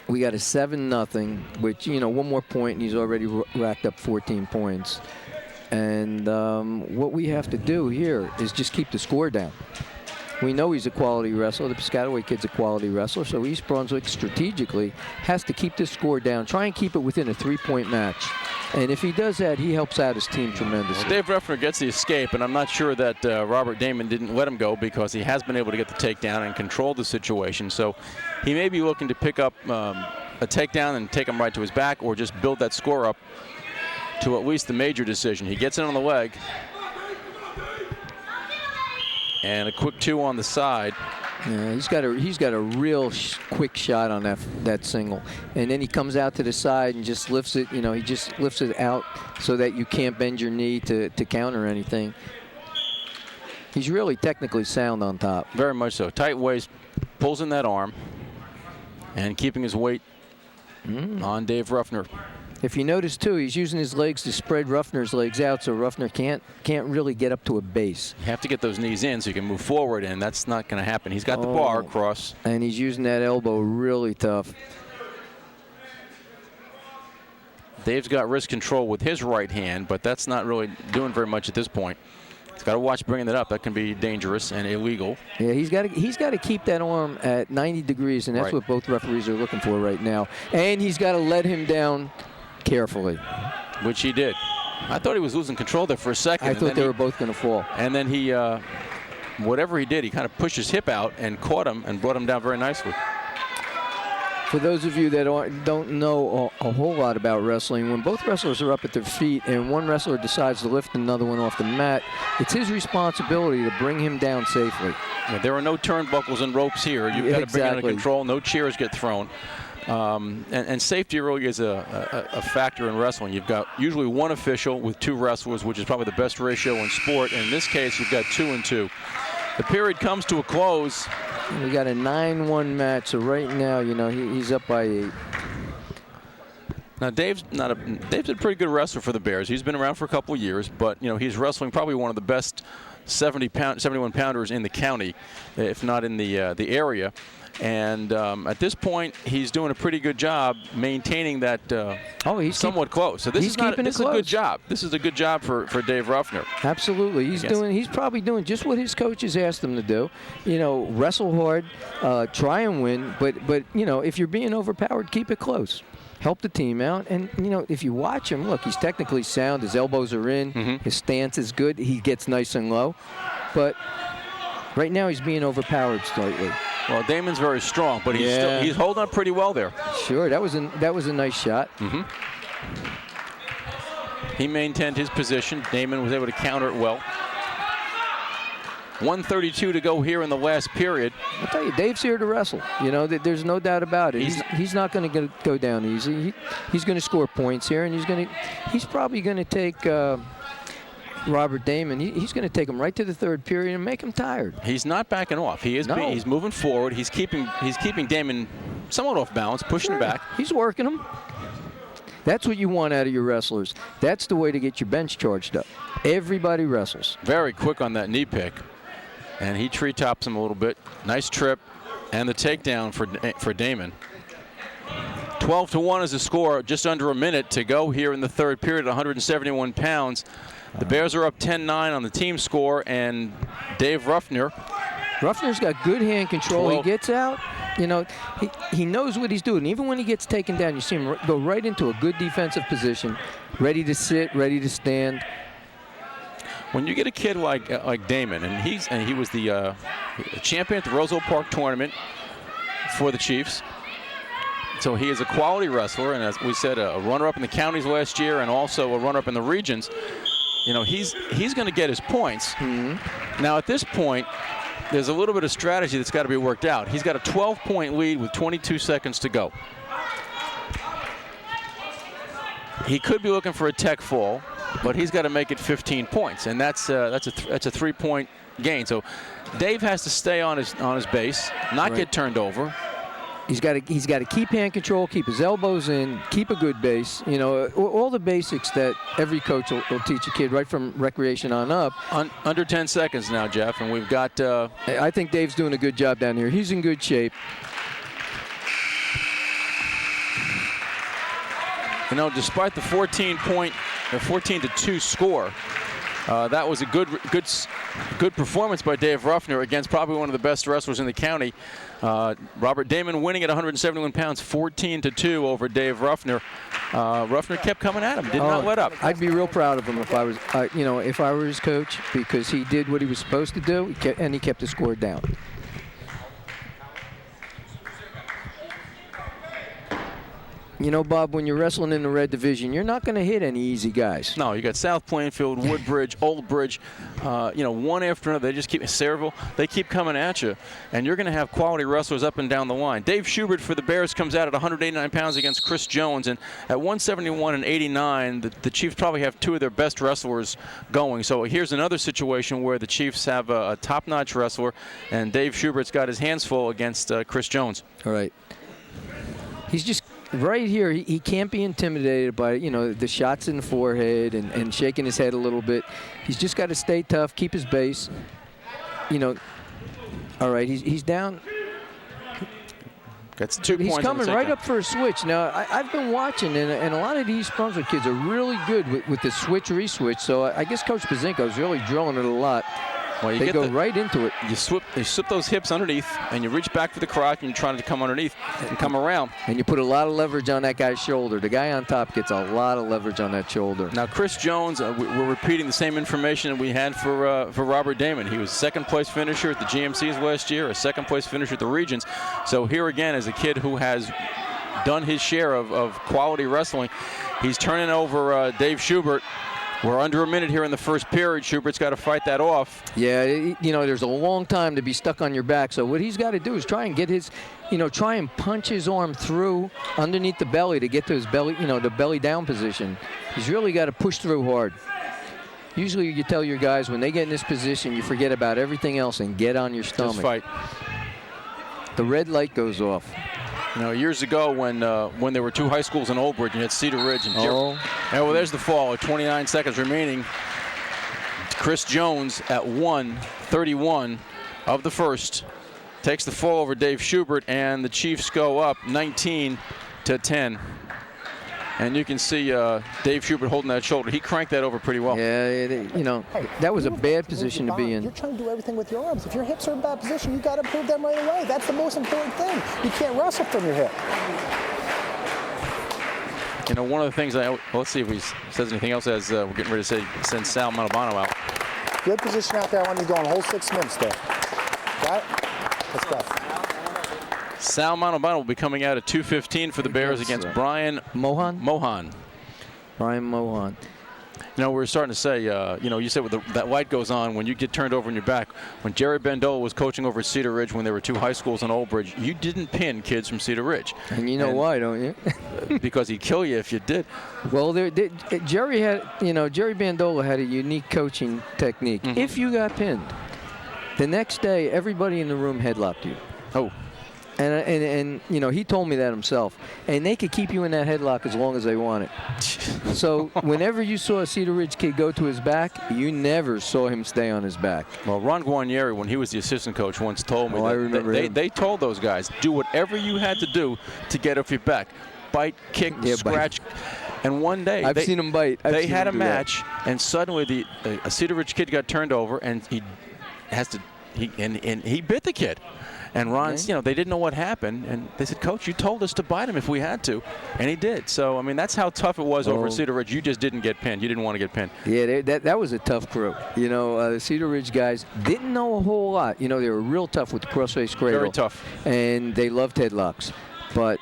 we got a 7-0, which, you know, 1 more point, and he's already racked up 14 points. And what we have to do here is just keep the score down. We know he's a quality wrestler. The Piscataway kid's a quality wrestler, so East Brunswick strategically has to keep this score down, try and keep it within a 3-point match. And if he does that, he helps out his team tremendously. Well, Dave Ruffner gets the escape, and I'm not sure that Robert Damon didn't let him go, because he has been able to get the takedown and control the situation. So he may be looking to pick up a takedown and take him right to his back, or just build that score up to at least the major decision. He gets it on the leg. And a quick 2 on the side. Yeah, he's got a real quick shot on that single, and then he comes out to the side and just lifts it. You know, he just lifts it out so that you can't bend your knee to counter anything. He's really technically sound on top. Very much so. Tight waist, pulls in that arm, and keeping his weight on Dave Ruffner. If you notice too, he's using his legs to spread Ruffner's legs out, so Ruffner can't really get up to a base. You have to get those knees in so you can move forward, and that's not going to happen. He's got the bar across. And he's using that elbow really tough. Dave's got wrist control with his right hand, but that's not really doing very much at this point. He's got to watch bringing that up. That can be dangerous and illegal. Yeah, he's got to keep that arm at 90 degrees, and that's what both referees are looking for right now. And he's got to let him down carefully. Which he did. I thought he was losing control there for a second. I thought they were both going to fall. And then he, whatever he did, he kind of pushed his hip out and caught him and brought him down very nicely. For those of you that don't know a whole lot about wrestling, when both wrestlers are up at their feet and one wrestler decides to lift another one off the mat, it's his responsibility to bring him down safely. Yeah, there are no turnbuckles and ropes here. You've got to bring it under control. No chairs get thrown. And safety really is a factor in wrestling. You've got usually one official with 2 wrestlers, which is probably the best ratio in sport. And in this case, you've got 2 and 2. The period comes to a close. We got a 9-1 match, so right now, you know, he's up by 8. Now, Dave's a pretty good wrestler for the Bears. He's been around for a couple of years, but, you know, he's wrestling probably one of the best 71-pounders in the county, if not in the area. And at this point, he's doing a pretty good job maintaining that he's somewhat close. So this is a good job. This is a good job for Dave Ruffner. Absolutely. He's probably doing just what his coaches asked him to do. You know, wrestle hard, try and win, but you know, if you're being overpowered, keep it close. Help the team out. And, you know, if you watch him, look, he's technically sound. His elbows are in. His stance is good. He gets nice and low. But right now he's being overpowered slightly. Well, Damon's very strong, but he's holding up pretty well there. Sure, that was a nice shot. Mm-hmm. He maintained his position. Damon was able to counter it well. 1:32 to go here in the last period. I'll tell you, Dave's here to wrestle. You know, there's no doubt about it. He's not going to go down easy. He's going to score points here, and he's probably going to take Robert Damon. He's going to take him right to the third period and make him tired. He's not backing off. He's moving forward. He's keeping Damon somewhat off balance, pushing him back. He's working him. That's what you want out of your wrestlers. That's the way to get your bench charged up. Everybody wrestles. Very quick on that knee pick. And he tree-tops him a little bit. Nice trip. And the takedown for Damon. 12-1 is the score. Just under a minute to go here in the third period at 171 pounds. The Bears are up 10-9 on the team score. And Dave Ruffner's got good hand control. He gets out. You know, he knows what he's doing. Even when he gets taken down, you see him go right into a good defensive position, ready to sit, ready to stand. When you get a kid like Damon, and he was the champion at the Roseville Park tournament for the Chiefs, so he is a quality wrestler, and as we said, a runner-up in the counties last year, and also a runner-up in the regions. You know, he's going to get his points. Mm-hmm. Now at this point, there's a little bit of strategy that's got to be worked out. He's got a 12-point lead with 22 seconds to go. He could be looking for a tech fall, but he's got to make it 15 points, and that's a 3-point gain. So Dave has to stay on his base, not get turned over. He's got to keep hand control, keep his elbows in, keep a good base. You know, all the basics that every coach will teach a kid right from recreation on up. Under 10 seconds now, Jeff, and we've got. I think Dave's doing a good job down here. He's in good shape. You know, despite the 14-2 score, that was a good performance by Dave Ruffner against probably one of the best wrestlers in the county. Robert Damon winning at 171 pounds, 14-2 over Dave Ruffner. Ruffner kept coming at him, did not let up. I'd be real proud of him if I was, if I were his coach, because he did what he was supposed to do, and he kept the score down. You know, Bob, when you're wrestling in the red division, you're not going to hit any easy guys. No, you got South Plainfield, Woodbridge, Old Bridge, one after another. They just keep Sayreville. They keep coming at you, and you're going to have quality wrestlers up and down the line. Dave Schubert for the Bears comes out at 189 pounds against Chris Jones, and at 171 and 89, the Chiefs probably have two of their best wrestlers going. So here's another situation where the Chiefs have a top-notch wrestler, and Dave Schubert's got his hands full against Chris Jones. All right. He's just right here. He can't be intimidated by, the shots in the forehead and shaking his head a little bit. He's just got to stay tough, keep his base. All right, he's down. That's 2 points. He's coming right up for a switch. Now, I've been watching, and a lot of these East Brunswick kids are really good with the switch-re-switch. So I guess Coach Pazinko is really drilling it a lot. Well, they go right into it. You slip those hips underneath, and you reach back for the crotch, and you're trying to come underneath and come around. And you put a lot of leverage on that guy's shoulder. The guy on top gets a lot of leverage on that shoulder. Now, Chris Jones, we're repeating the same information that we had for Robert Damon. He was second-place finisher at the GMCs last year, a second-place finisher at the Regions. So here again is a kid who has done his share of quality wrestling. He's turning over Dave Schubert. We're under a minute here in the first period. Schubert's got to fight that off. Yeah, there's a long time to be stuck on your back. So what he's got to do is try and get his, try and punch his arm through underneath the belly to get to his belly, the belly down position. He's really got to push through hard. Usually you tell your guys when they get in this position, you forget about everything else and get on your stomach. Just fight. The red light goes off. Years ago when there were two high schools in Old Bridge, and you had Cedar Ridge and well, there's the fall. 29 seconds remaining. Chris Jones at 1:31 of the first takes the fall over Dave Schubert, and the Chiefs go up 19-10. And you can see Dave Schubert holding that shoulder. He cranked that over pretty well. Yeah, that was a bad position to be in. You're trying to do everything with your arms. If your hips are in bad position, you got to improve them right away. That's the most important thing. You can't wrestle from your hip. One of the things let's see if he says anything else as we're getting ready to send Sal Manabano out. Good position out there when you're going whole 6 minutes there. Got it? Let's go. Sal Manobano will be coming out at 2:15 for the Bears against Brian Mohan. Brian Mohan. You know, we were starting to say, you know, you said that light goes on when you get turned over on your back. When Jerry Bandola was coaching over at Cedar Ridge when there were 2 high schools in Old Bridge, you didn't pin kids from Cedar Ridge. And you know why, don't you? Because he'd kill you if you did. Well, Jerry Bandola had a unique coaching technique. Mm-hmm. If you got pinned, the next day everybody in the room headlocked you. Oh. And you know, he told me that himself. And they could keep you in that headlock as long as they wanted. So whenever you saw a Cedar Ridge kid go to his back, you never saw him stay on his back. Well, Ron Guarnieri, when he was the assistant coach, once told me I remember they told those guys, do whatever you had to do to get off your back. Bite, kick, scratch. And one day, I've seen him bite. They had a match, and suddenly a Cedar Ridge kid got turned over, and he bit the kid. And Ron's, you know, they didn't know what happened, and they said, Coach, you told us to bite him if we had to, and he did. So, I mean, that's how tough it was over at Cedar Ridge. You just didn't get pinned. You didn't want to get pinned. Yeah, that was a tough crew. You know, the Cedar Ridge guys didn't know a whole lot. You know, they were real tough with the crossface cradle. Very tough. And they loved headlocks. But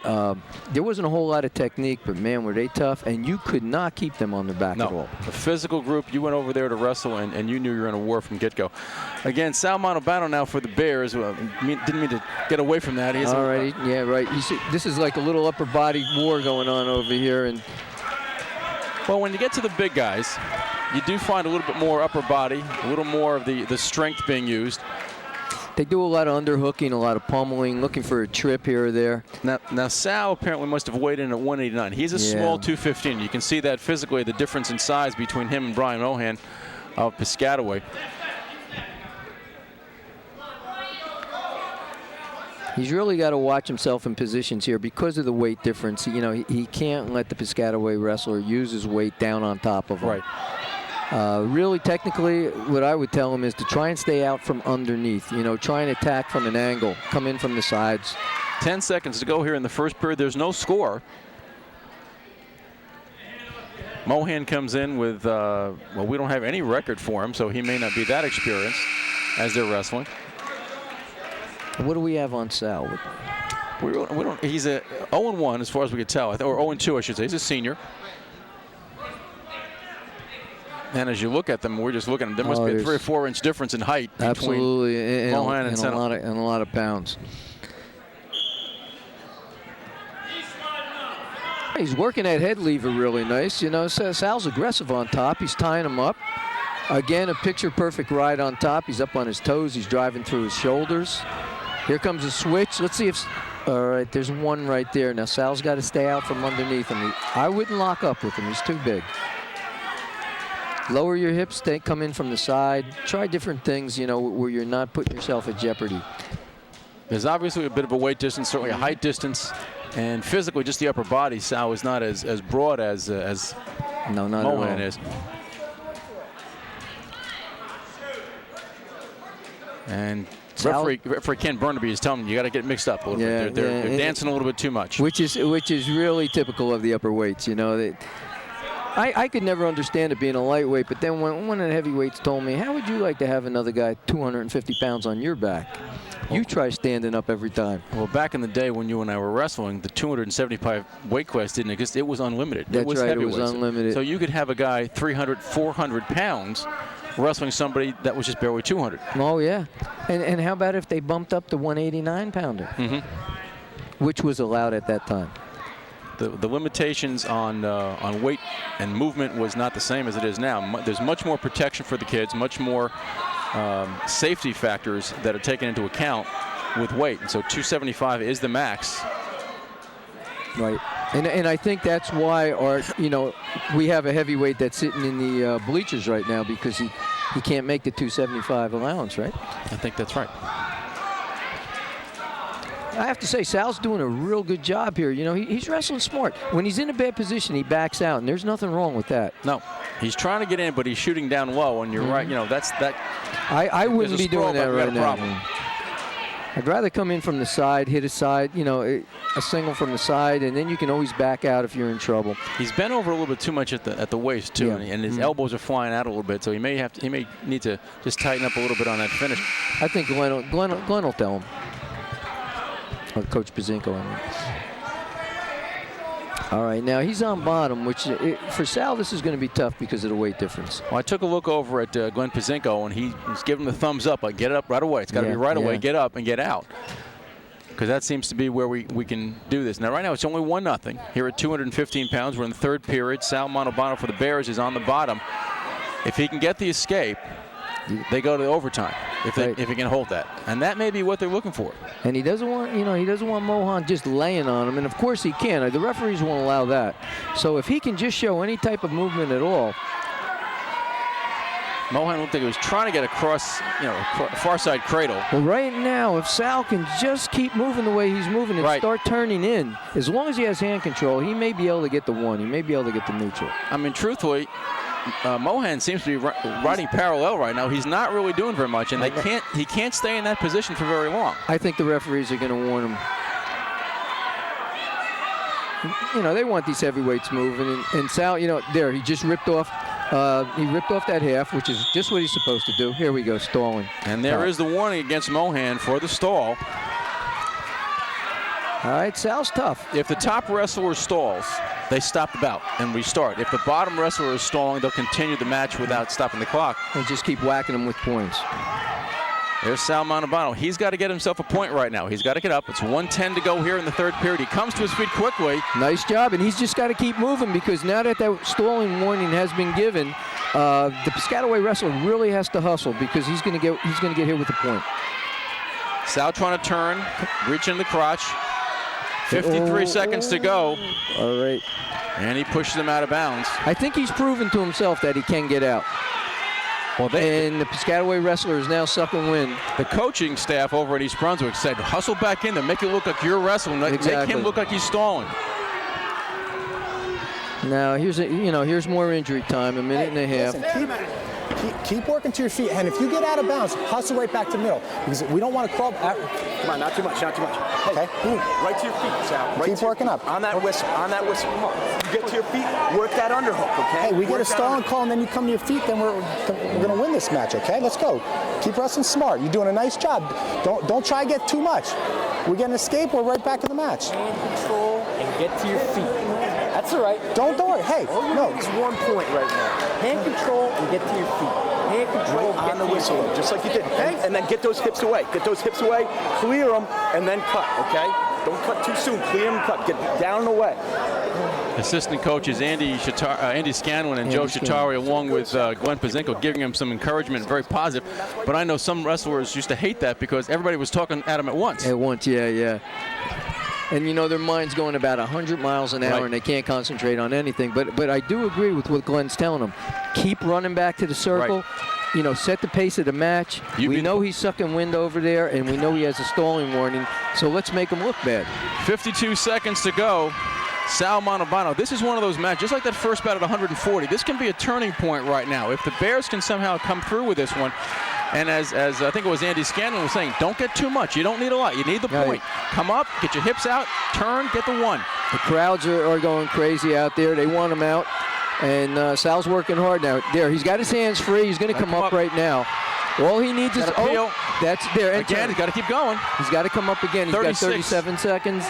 there wasn't a whole lot of technique, but, man, were they tough. And you could not keep them on their back at all. A physical group. You went over there to wrestle, and you knew you were in a war from get-go. Again, Sal Manobano now for the Bears. Didn't mean to get away from that. All right. Yeah, right. You see, this is like a little upper body war going on over here. And well, when you get to the big guys, you do find a little bit more upper body, a little more of the strength being used. They do a lot of underhooking, a lot of pummeling, looking for a trip here or there. Now Sal apparently must have weighed in at 189. He's a small 215. You can see that physically, the difference in size between him and Brian Mohan of Piscataway. He's really got to watch himself in positions here because of the weight difference. You know, he can't let the Piscataway wrestler use his weight down on top of him. Right. Really, technically, what I would tell him is to try and stay out from underneath. You know, try and attack from an angle, come in from the sides. 10 seconds to go here in the first period. There's no score. Mohan comes in with, well, we don't have any record for him, so he may not be that experienced as they're wrestling. What do we have on Sal? We don't. He's a 0-1 as far as we could tell, or 0-2, I should say. He's a senior. And as you look at them, we're just looking. There must be a 3 or 4 inch difference in height between Mohan and Sal. And a lot of pounds. He's working that head lever really nice. You know, Sal's aggressive on top. He's tying him up. Again, a picture-perfect ride on top. He's up on his toes. He's driving through his shoulders. Here comes a switch. Let's see if... All right, there's one right there. Now, Sal's got to stay out from underneath him. I wouldn't lock up with him. He's too big. Lower your hips, come in from the side. Try different things, you know, where you're not putting yourself at jeopardy. There's obviously a bit of a weight distance, certainly a height distance, and physically just the upper body. Sal is not as broad as Mohan is. And referee Ken Burnaby is telling them you got to get mixed up a little bit. They're dancing a little bit too much. Which is really typical of the upper weights, you know. I could never understand it being a lightweight, but then when one of the heavyweights told me, how would you like to have another guy 250 pounds on your back? You try standing up every time. Well, back in the day when you and I were wrestling, the 275 weight class didn't exist. It was unlimited. That's right, it was unlimited. So you could have a guy 300, 400 pounds wrestling somebody that was just barely 200. Oh, yeah. And how about if they bumped up to 189-pounder, which was allowed at that time? The limitations on weight and movement was not the same as it is now. There's much more protection for the kids, much more safety factors that are taken into account with weight. And so 275 is the max. Right. And I think that's why we have a heavyweight that's sitting in the bleachers right now because he can't make the 275 allowance, right? I think that's right. I have to say, Sal's doing a real good job here. You know, he's wrestling smart. When he's in a bad position, he backs out, and there's nothing wrong with that. No, he's trying to get in, but he's shooting down low, and you're right. You know, that's that. I wouldn't be doing that right now. I'd rather come in from the side, hit a side, you know, a single from the side, and then you can always back out if you're in trouble. He's bent over a little bit too much at the waist too, and his elbows are flying out a little bit, so he may need to just tighten up a little bit on that finish. I think Glenn will tell him. Coach Pazinko, I mean. All right, now he's on bottom, which for Sal, this is going to be tough because of the weight difference. Well, I took a look over at Glenn Pazinko, and he's giving the thumbs up. Like, get it up right away. It's got to be right away. Get up and get out. Because that seems to be where we can do this. Now, right now, it's only 1-0. Here at 215 pounds, we're in the third period. Sal Manobano for the Bears is on the bottom. If he can get the escape, they go to overtime. If he can hold that, and that may be what they're looking for. And he doesn't want, he doesn't want Mohan just laying on him. And of course he can. The referees won't allow that. So if he can just show any type of movement at all. Mohan looked like he was trying to get across, far side cradle. Well, right now, if Sal can just keep moving the way he's moving and start turning in, as long as he has hand control, he may be able to get the one. He may be able to get the neutral. I mean, truthfully, Mohan seems to be riding parallel right now. He's not really doing very much, and he can't stay in that position for very long. I think the referees are going to warn him. They want these heavyweights moving, and Sal, there, he just ripped off. He ripped off that half, which is just what he's supposed to do. Here we go, stalling. And there is the warning against Mohan for the stall. All right, Sal's tough. If the top wrestler stalls, they stop the bout and restart. If the bottom wrestler is stalling, they'll continue the match without stopping the clock. And just keep whacking them with points. There's Sal Manobano. He's got to get himself a point right now. He's got to get up. It's 1:10 to go here in the third period. He comes to his feet quickly. Nice job, and he's just got to keep moving because now that stalling warning has been given, the Piscataway wrestler really has to hustle because he's going to get hit with a point. Sal trying to turn, reaching the crotch. 53 seconds to go. All right. And he pushes him out of bounds. I think he's proven to himself that he can get out. Well, and the Piscataway wrestler is now sucking wind. The coaching staff over at East Brunswick said, hustle back in there, make it look like you're wrestling, make him look like he's stalling. Now here's more injury time, a minute and a half. Listen, keep working to your feet, and if you get out of bounds, hustle right back to the middle because we don't want to crawl. Come on, not too much, not too much. Okay. Boom, right to your feet, Sal. Right keep working up. On that whistle, Come on. You get to your feet, work that underhook, okay? Hey, we get a stalling call, and then you come to your feet, then we're going to win this match, okay? Let's go. Keep wrestling smart. You're doing a nice job. Don't try to get too much. We get an escape, we're right back in the match. Hand control and get to your feet. That's all right. Don't worry. Hey, no. It's 1 point right now. Hand control and get to your feet. Hand control on the whistle, just like you did. And then get those hips away. Get those hips away, clear them, and then cut, okay? Don't cut too soon. Clear them, cut. Get down and away. Assistant coaches Andy Scanlon and Joe Shatari, along with Glenn Pazinko, giving him some encouragement, very positive. But I know some wrestlers used to hate that because everybody was talking at them at once. At once, yeah. And their mind's going about 100 miles an hour, and they can't concentrate on anything. But I do agree with what Glenn's telling them. Keep running back to the circle. Right. Set the pace of the match. We know he's sucking wind over there, and we know he has a stalling warning. So let's make him look bad. 52 seconds to go. Sal Manobano. This is one of those matches, just like that first bout at 140. This can be a turning point right now. If the Bears can somehow come through with this one, and as I think it was Andy Scanlon was saying, don't get too much. You don't need a lot. You need the point. Come up, get your hips out, turn, get the one. The crowds are going crazy out there. They want him out. And Sal's working hard now. There, he's got his hands free. He's going to come up right now. All he needs is that's there. Again, he's got to keep going. He's got to come up again. He's 36. got 37 seconds.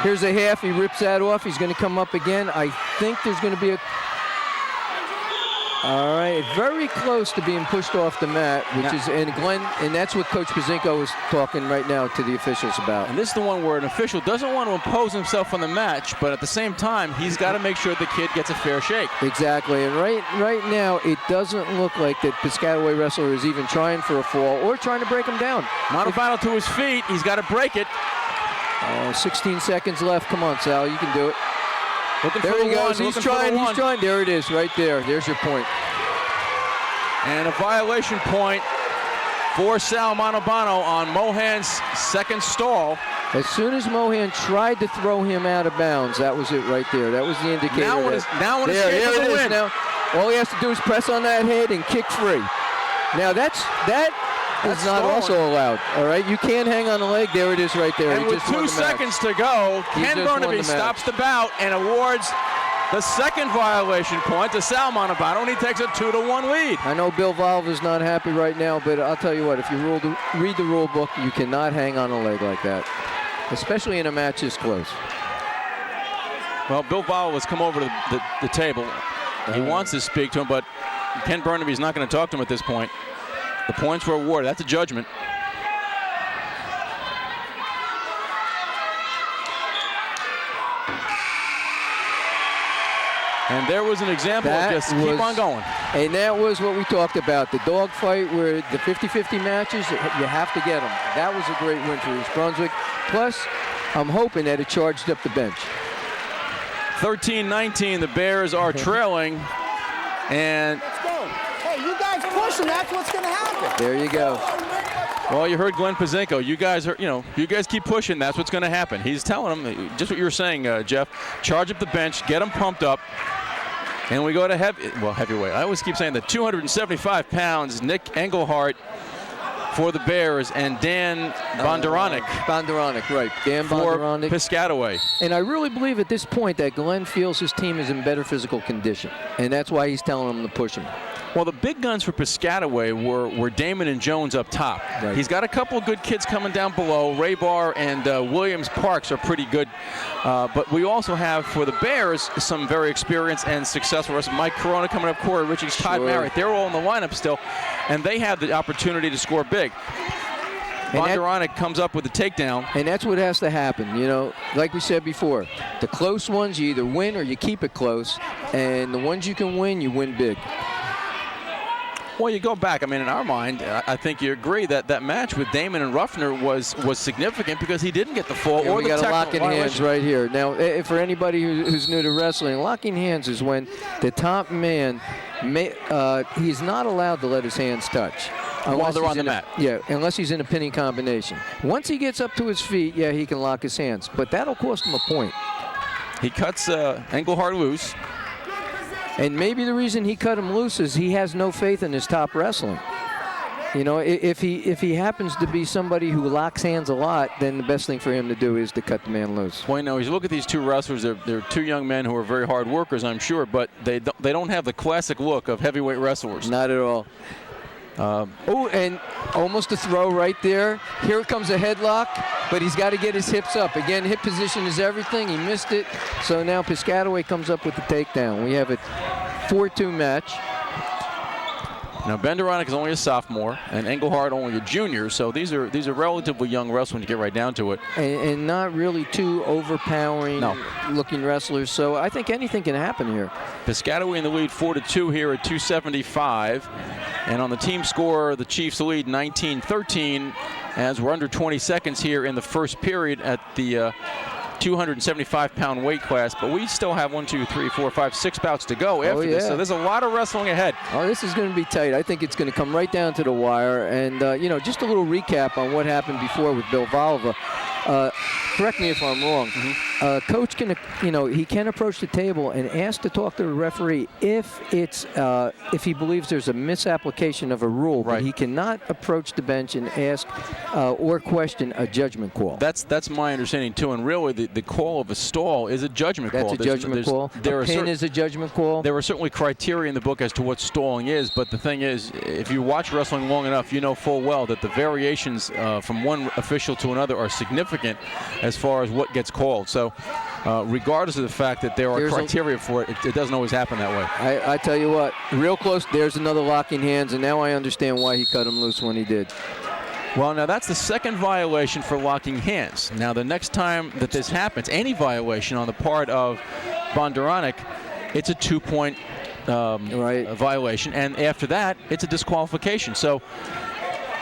Here's a half. He rips that off. He's going to come up again. I think there's going to be a... All right, very close to being pushed off the mat, which is, and Glenn, and that's what Coach Pazinko is talking right now to the officials about. And this is the one where an official doesn't want to impose himself on the match, but at the same time, he's got to make sure the kid gets a fair shake. Exactly, and right now, it doesn't look like that Piscataway wrestler is even trying for a fall or trying to break him down. Manobano to his feet, he's got to break it. 16 seconds left. Come on, Sal, you can do it. There he goes. He's trying. There it is, right there. There's your point. And a violation point for Sal Manobano on Mohan's second stall. As soon as Mohan tried to throw him out of bounds, that was it right there. That was the indicator. Now it is. Now all he has to do is press on that head and kick free. Now that is not also allowed. All right, you can't hang on the leg. There it is right there. And with 2 seconds to go, Ken Burnaby stops the bout and awards the second violation point to Sal Manobano, and he takes a 2-1 lead. I know Bill Valve is not happy right now, but I'll tell you what, if you read the rule book, you cannot hang on a leg like that. especially in a match this close. Well, Bill Vowell has come over to the table. He wants to speak to him, but Ken Burnaby's not going to talk to him at this point. The points were awarded. That's a judgment. And there was an example of just keep on going. And that was what we talked about, the dogfight where the 50-50 matches, you have to get them. That was a great win for East Brunswick. Plus, I'm hoping that it charged up the bench. 13-19, the Bears are trailing. And Let's go. Hey, you guys push them. That's what's going to happen. There you go. well, you heard Glenn Pazinko. You guys are, you guys keep pushing. That's what's going to happen. He's telling them just what you were saying, Jeff. Charge up the bench, get them pumped up. And we go to heavyweight. I always keep saying that 275 pounds, Nick Engelhardt for the Bears, and Dan Bonduranic. Bonduranic, right. Dan Bonduranic. For Piscataway. And I really believe at this point that Glenn feels his team is in better physical condition. And that's why he's telling them to push him. Well, the big guns for Piscataway were Damon and Jones up top. Right. He's got a couple of good kids coming down below. Raybar and Williams Parks are pretty good. But we also have, for the Bears, some very experienced and successful wrestlers. Mike Corona coming up, Corey Richards, Todd Merritt. They're all in the lineup still, and they have the opportunity to score big. Bonduranic comes up with the takedown. And that's what has to happen, like we said before. The close ones, you either win or you keep it close. And the ones you can win, you win big. Well, you go back. I mean, in our mind, I think you agree that that match with Damon and Ruffner was significant because he didn't get the fall or the we got a lock in violation. hands right here. Now, for anybody who's new to wrestling, locking hands is when the top man, he's not allowed to let his hands touch. While they're on the mat. Yeah, unless he's in a pinning combination. Once he gets up to his feet, yeah, he can lock his hands. But that'll cost him a point. He cuts Engelhardt loose. And maybe the reason he cut him loose is he has no faith in his top wrestling. If he happens to be somebody who locks hands a lot, then the best thing for him to do is to cut the man loose. Well, as you look at these two wrestlers, they're two young men who are very hard workers, I'm sure, but they don't have the classic look of heavyweight wrestlers. Not at all. And almost a throw right there. Here comes a headlock, but he's got to get his hips up. Again, hip position is everything. He missed it. So now Piscataway comes up with the takedown. We have a 4-2 match. Now, Bonduranic is only a sophomore, and Engelhardt only a junior, so these are relatively young wrestlers when you get right down to it. And not really too overpowering looking wrestlers, so I think anything can happen here. Piscataway in the lead 4-2 here at 275. And on the team score, the Chiefs lead 19-13 as we're under 20 seconds here in the first period at the 275-pound weight class. But we still have 6 bouts to go after this. So there's a lot of wrestling ahead. Oh, this is going to be tight. I think it's going to come right down to the wire. And, just a little recap on what happened before with Bill Valva. Correct me if I'm wrong. Coach can, he can approach the table and ask to talk to the referee if he believes there's a misapplication of a rule. Right. But he cannot approach the bench and ask or question a judgment call. That's my understanding too. And really, the call of a stall is a judgment call. That's a judgment call. A pin is a judgment call. There are certainly criteria in the book as to what stalling is, but the thing is, if you watch wrestling long enough, you know full well that the variations from one official to another are significant as far as what gets called. So regardless of the fact that there are criteria for it, it doesn't always happen that way. I tell you what, real close, there's another locking hands, and now I understand why he cut him loose when he did. Well, now that's the second violation for locking hands. Now the next time that this happens, any violation on the part of Bonduranic, it's a 2-point violation, and after that, it's a disqualification. So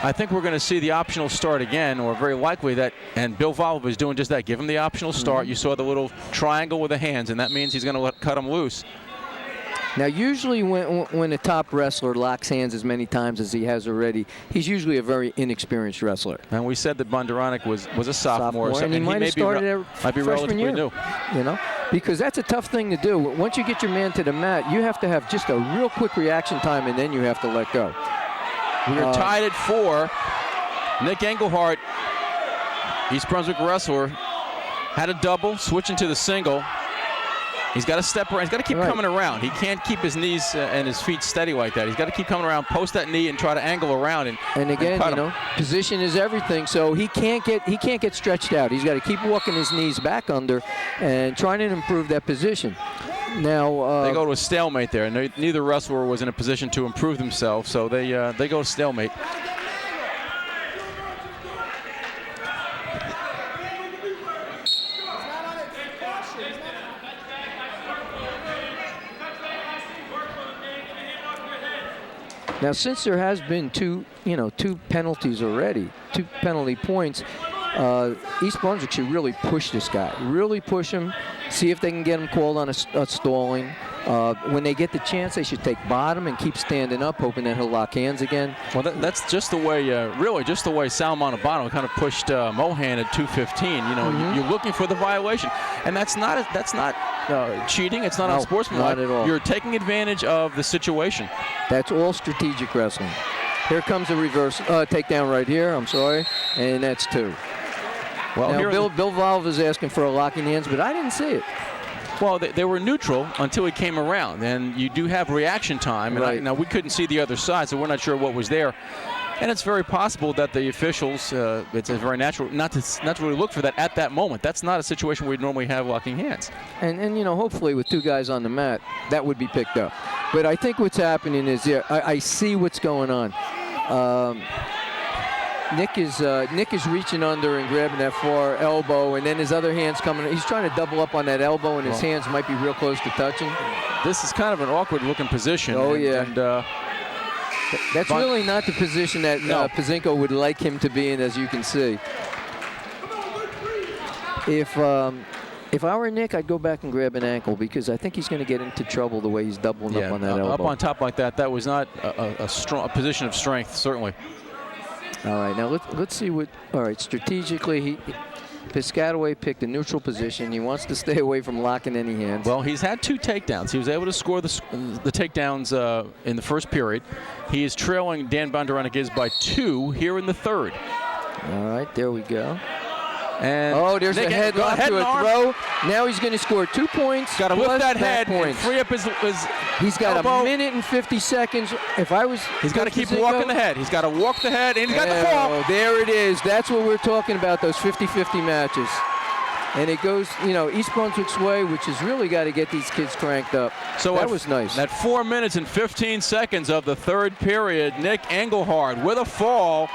I think we're going to see the optional start again, or very likely that, and Bill Valva is doing just that. Give him the optional start. You saw the little triangle with the hands, and that means he's going to cut him loose. Now, usually when a top wrestler locks hands as many times as he has already, he's usually a very inexperienced wrestler. And we said that Bonduranic was a sophomore, and he might have started might be relatively new. Because that's a tough thing to do. Once you get your man to the mat, you have to have just a real quick reaction time, and then you have to let go. We are tied at 4. Nick Engelhardt, East Brunswick wrestler, had a double, switching to the single. He's got to step around. He's got to keep Right. coming around. He can't keep his knees and his feet steady like that. He's got to keep coming around, post that knee, and try to angle around. And again, cut you know, position is everything. So he can't get stretched out. He's got to keep walking his knees back under and trying to improve that position. Now they go to a stalemate there. Neither wrestler was in a position to improve themselves, so they go to stalemate. Now, since there has been two penalties already, 2 penalty points, East Brunswick should really push this guy. Really push him, see if they can get him called on a stalling. When they get the chance, they should take bottom and keep standing up, hoping that he'll lock hands again. Well, that's just the way, really, just the way Sal Montalbano kind of pushed Mohan at 2:15. You know, you're looking for the violation, and that's not cheating. It's not No, unsportsmanlike. not at all. You're taking advantage of the situation. That's all strategic wrestling. Here comes a reverse takedown right here. I'm sorry, and that's 2. Well, Now, here Bill Valve is asking for a locking hands, but I didn't see it. Well, they were neutral until he came around, and you do have reaction time. And Right. now we couldn't see the other side, so we're not sure what was there. And it's very possible that the officials, it's a very natural not to really look for that at that moment. That's not a situation where we'd normally have locking hands. And you know, hopefully with 2 guys on the mat, that would be picked up. But I think what's happening is, I see what's going on. Nick is reaching under and grabbing that far elbow, and then his other hand's coming. He's trying to double up on that elbow, and his hands might be real close to touching. This is kind of an awkward-looking position. Oh, and, yeah. And, That's really not the position that No. Pazinko would like him to be in, as you can see. If I were Nick, I'd go back and grab an ankle, because I think he's going to get into trouble the way he's doubling up on that elbow. up on top like that, that was not a position of strength, certainly. All right, now let's see what. All right, strategically, Piscataway picked a neutral position. He wants to stay away from locking any hands. Well, he's had 2 takedowns. He was able to score the takedowns in the first period. He is trailing Dan Banderanagis by 2 here in the 3rd. All right, there we go. And There's a headlock to a throw. Now he's going to score 2 points. Got to whip plus that head and points. free up his He's got elbow. a minute and 50 seconds. If I was, He's got to keep Pazinko, walking the head. He's got to walk the head, and he's got the fall. Oh, there it is. That's what we're talking about, those 50-50 matches. And it goes, East Brunswick's way, which has really got to get these kids cranked up. So that was nice. At 4 minutes and 15 seconds of the 3rd period, Nick Engelhard with a fall,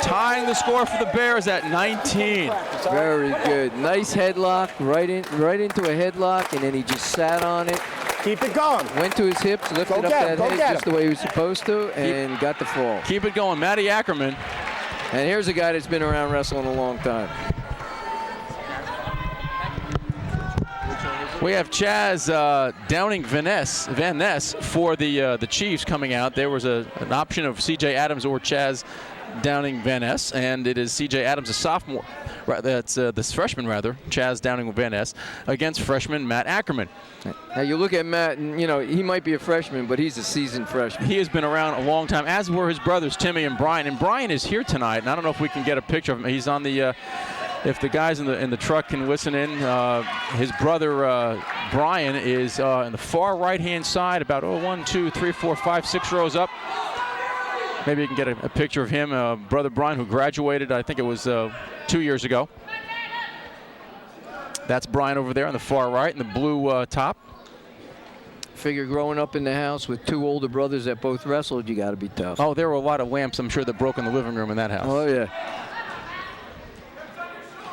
tying the score for the Bears at 19. Very good. Nice headlock, right into a headlock, and then he just sat on it. Keep it going. Went to his hips, lifted up that head just the way he was supposed to, and got the fall. Keep it going, Matty Ackerman. And here's a guy that's been around wrestling a long time. We have Chaz Downing Van Ness for the Chiefs coming out. There was an option of C.J. Adams or Chaz Downing Van Ness, and it is C.J. Adams, a sophomore. That's this freshman, rather, Chaz Downing Van Ness, against freshman Matt Ackerman. Now you look at Matt, and he might be a freshman, but he's a seasoned freshman. He has been around a long time, as were his brothers Timmy and Brian. And Brian is here tonight, and I don't know if we can get a picture of him. He's on the. If the guys in the truck can listen in, his brother Brian is in the far right-hand side, about 1, 2, 3, 4, 5, 6 rows up. Maybe you can get a picture of him, brother Brian, who graduated, I think it was 2 years ago. That's Brian over there on the far right in the blue top. Figure growing up in the house with 2 older brothers that both wrestled, you got to be tough. Oh, there were a lot of lamps, I'm sure, that broke in the living room in that house. Oh, yeah.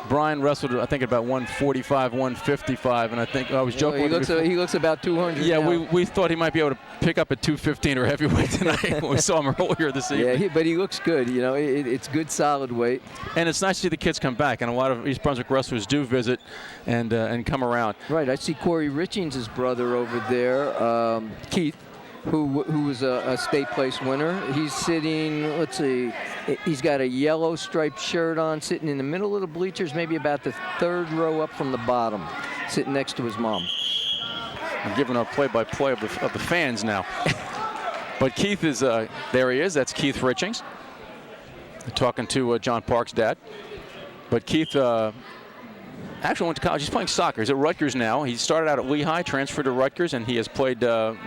Brian wrestled, I think, about 145, 155, and I think I was joking. He looks about 200. Yeah, now. we thought he might be able to pick up at 215 or heavyweight tonight when we saw him earlier this evening. Yeah, but he looks good. It's good, solid weight. And it's nice to see the kids come back, and a lot of East Brunswick wrestlers do visit and come around. Right. I see Corey Richings' brother over there, Keith, who was a state place winner. He's sitting, let's see, he's got a yellow striped shirt on, sitting in the middle of the bleachers, maybe about the 3rd row up from the bottom, sitting next to his mom. I'm giving our play-by-play of the fans now. But Keith is, there he is, that's Keith Richings, talking to John Park's dad. But Keith actually went to college. He's playing soccer. He's at Rutgers now. He started out at Lehigh, transferred to Rutgers, and he has played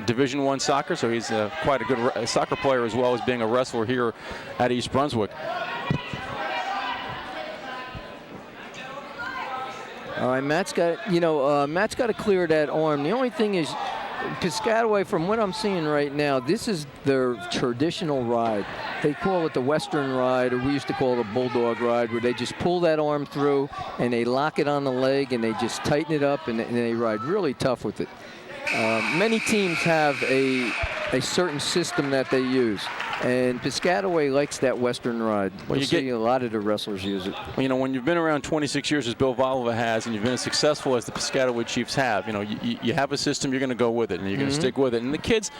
Division I soccer, so he's quite a good soccer player as well as being a wrestler here at East Brunswick. All right, Matt's got to clear that arm. The only thing is, Piscataway, from what I'm seeing right now, this is their traditional ride. They call it the Western ride, or we used to call it a bulldog ride, where they just pull that arm through and they lock it on the leg and they just tighten it up and they ride really tough with it. Many teams have a certain system that they use, and Piscataway likes that Western ride. Well, you see a lot of the wrestlers use it. Well, you know, when you've been around 26 years as Bill Volova has, and you've been as successful as the Piscataway Chiefs have, you know, you have a system, you're going to go with it, and you're going to stick with it. And the kids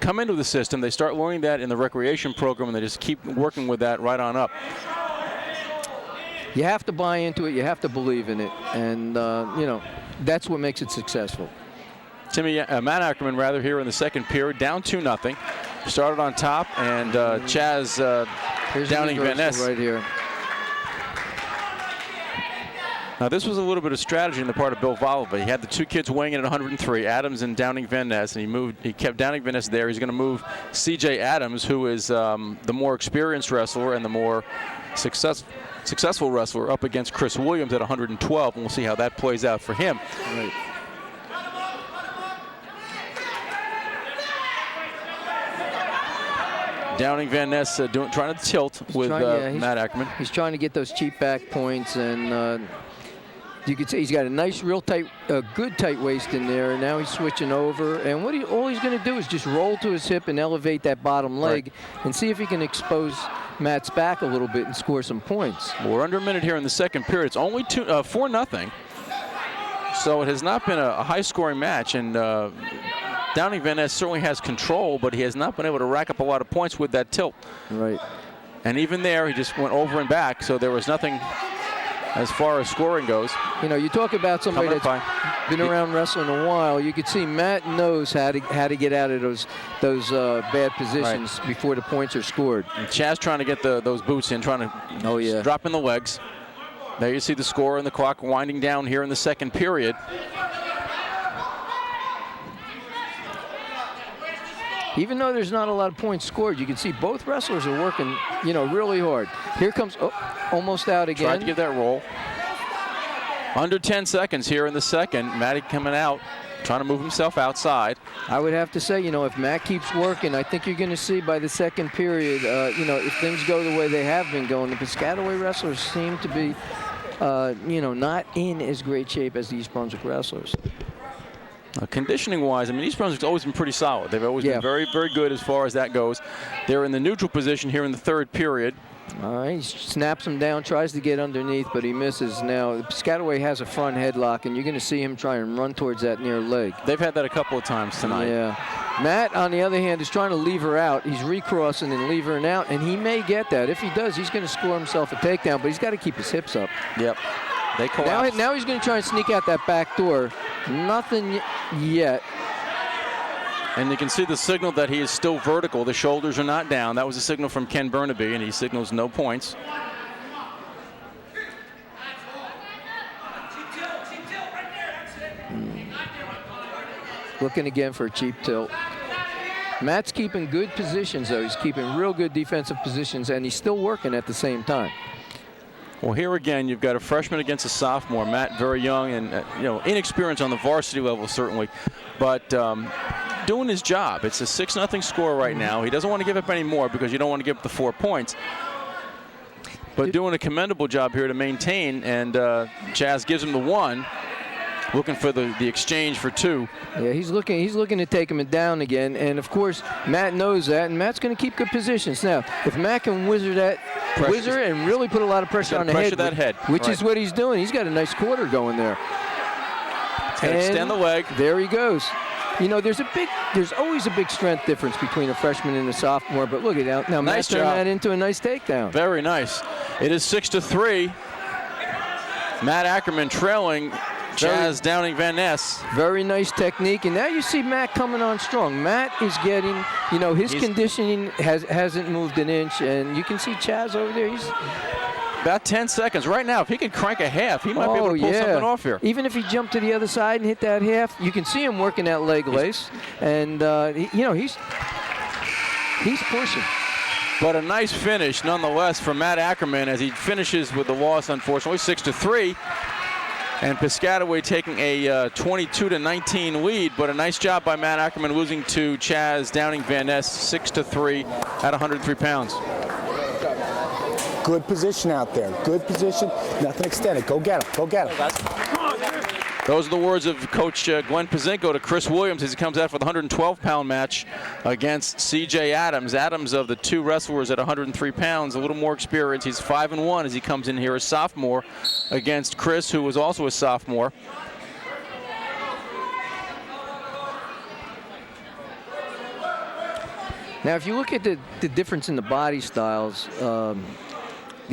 come into the system, they start learning that in the recreation program, and they just keep working with that right on up. You have to buy into it, you have to believe in it, and you know, that's what makes it successful. Matt Ackerman, rather, here in the second period, down 2-0. Started on top, and Chaz Downing Van Ness right here. Now, this was a little bit of strategy on the part of Bill Volova. He had the two kids weighing in at 103, Adams and Downing Van Ness, and he kept Downing Van Ness there. He's going to move C.J. Adams, who is the more experienced wrestler and the more successful wrestler, up against Chris Williams at 112, and we'll see how that plays out for him. Right. Downing Van Ness trying to tilt with Matt Ackerman. He's trying to get those cheap back points, and you can see he's got a nice, real tight, good tight waist in there. And now he's switching over, and all he's going to do is just roll to his hip and elevate that bottom leg, and see if he can expose Matt's back a little bit and score some points. Well, we're under a minute here in the second period. It's only 4-0, so it has not been a high-scoring match, and Downing Van Ness certainly has control, but he has not been able to rack up a lot of points with that tilt. Right. And even there, he just went over and back, so there was nothing as far as scoring goes. You know, you talk about somebody that's been around wrestling a while. You could see Matt knows how to get out of those bad positions before the points are scored. And Chaz trying to get those boots in, trying to drop in the legs. There you see the score and the clock winding down here in the second period. Even though there's not a lot of points scored, you can see both wrestlers are working, you know, really hard. Here comes, almost out again. Tried to get that roll. Under 10 seconds here in the second. Matty coming out, trying to move himself outside. I would have to say, you know, if Matt keeps working, I think you're going to see by the second period, you know, if things go the way they have been going, the Piscataway wrestlers seem to be, you know, not in as great shape as the East Brunswick wrestlers. Conditioning-wise, I mean, East Brunswick's always been pretty solid. They've always been very, very good as far as that goes. They're in the neutral position here in the third period. All right, he snaps him down, tries to get underneath, but he misses. Now, Piscataway has a front headlock, and you're going to see him try and run towards that near leg. They've had that a couple of times tonight. Yeah. Matt, on the other hand, is trying to lever out. He's recrossing and levering out, and he may get that. If he does, he's going to score himself a takedown, but he's got to keep his hips up. Yep. They collapse. Now he's going to try and sneak out that back door. Nothing yet. And you can see the signal that he is still vertical. The shoulders are not down. That was a signal from Ken Burnaby, and he signals no points. Looking again for a cheap tilt. Matt's keeping good positions, though. He's keeping real good defensive positions, and he's still working at the same time. Well, here again, you've got a freshman against a sophomore. Matt, very young and you know, inexperienced on the varsity level, certainly, but doing his job. It's a 6-0 score right now. He doesn't want to give up any more because you don't want to give up the 4 points. But doing a commendable job here to maintain, and Chaz gives him the 1. Looking for the exchange for 2. Yeah, he's looking to take him down again, and of course Matt knows that, and Matt's going to keep good positions. Now, if Matt can whizzer and really put a lot of pressure on the head, which is what he's doing. He's got a nice quarter going there. And extend the leg. There he goes. You know, there's always a big strength difference between a freshman and a sophomore, but look at that. Now Matt turned that into a nice takedown. Very nice. It is 6-3. Matt Ackerman trailing Chaz Downing Van Ness. Very nice technique, and now you see Matt coming on strong. Matt is getting, you know, his conditioning hasn't moved an inch, and you can see Chaz over there. About 10 seconds. Right now, if he can crank a half, he might be able to pull something off here. Even if he jumped to the other side and hit that half, you can see him working that leg lace. And, he's pushing. But a nice finish, nonetheless, from Matt Ackerman as he finishes with the loss, unfortunately, 6-3. And Piscataway taking a 22-19 lead, but a nice job by Matt Ackerman losing to Chaz Downing Van Ness 6-3 at 103 pounds. Good position out there. Good position. Nothing extended. Go get him. Go get him. Those are the words of Coach Glenn Pazinko to Chris Williams as he comes out for the 112-pound match against C.J. Adams. Adams, of the two wrestlers at 103 pounds, a little more experience. He's 5-1 as he comes in here as sophomore against Chris, who was also a sophomore. Now, if you look at the difference in the body styles, the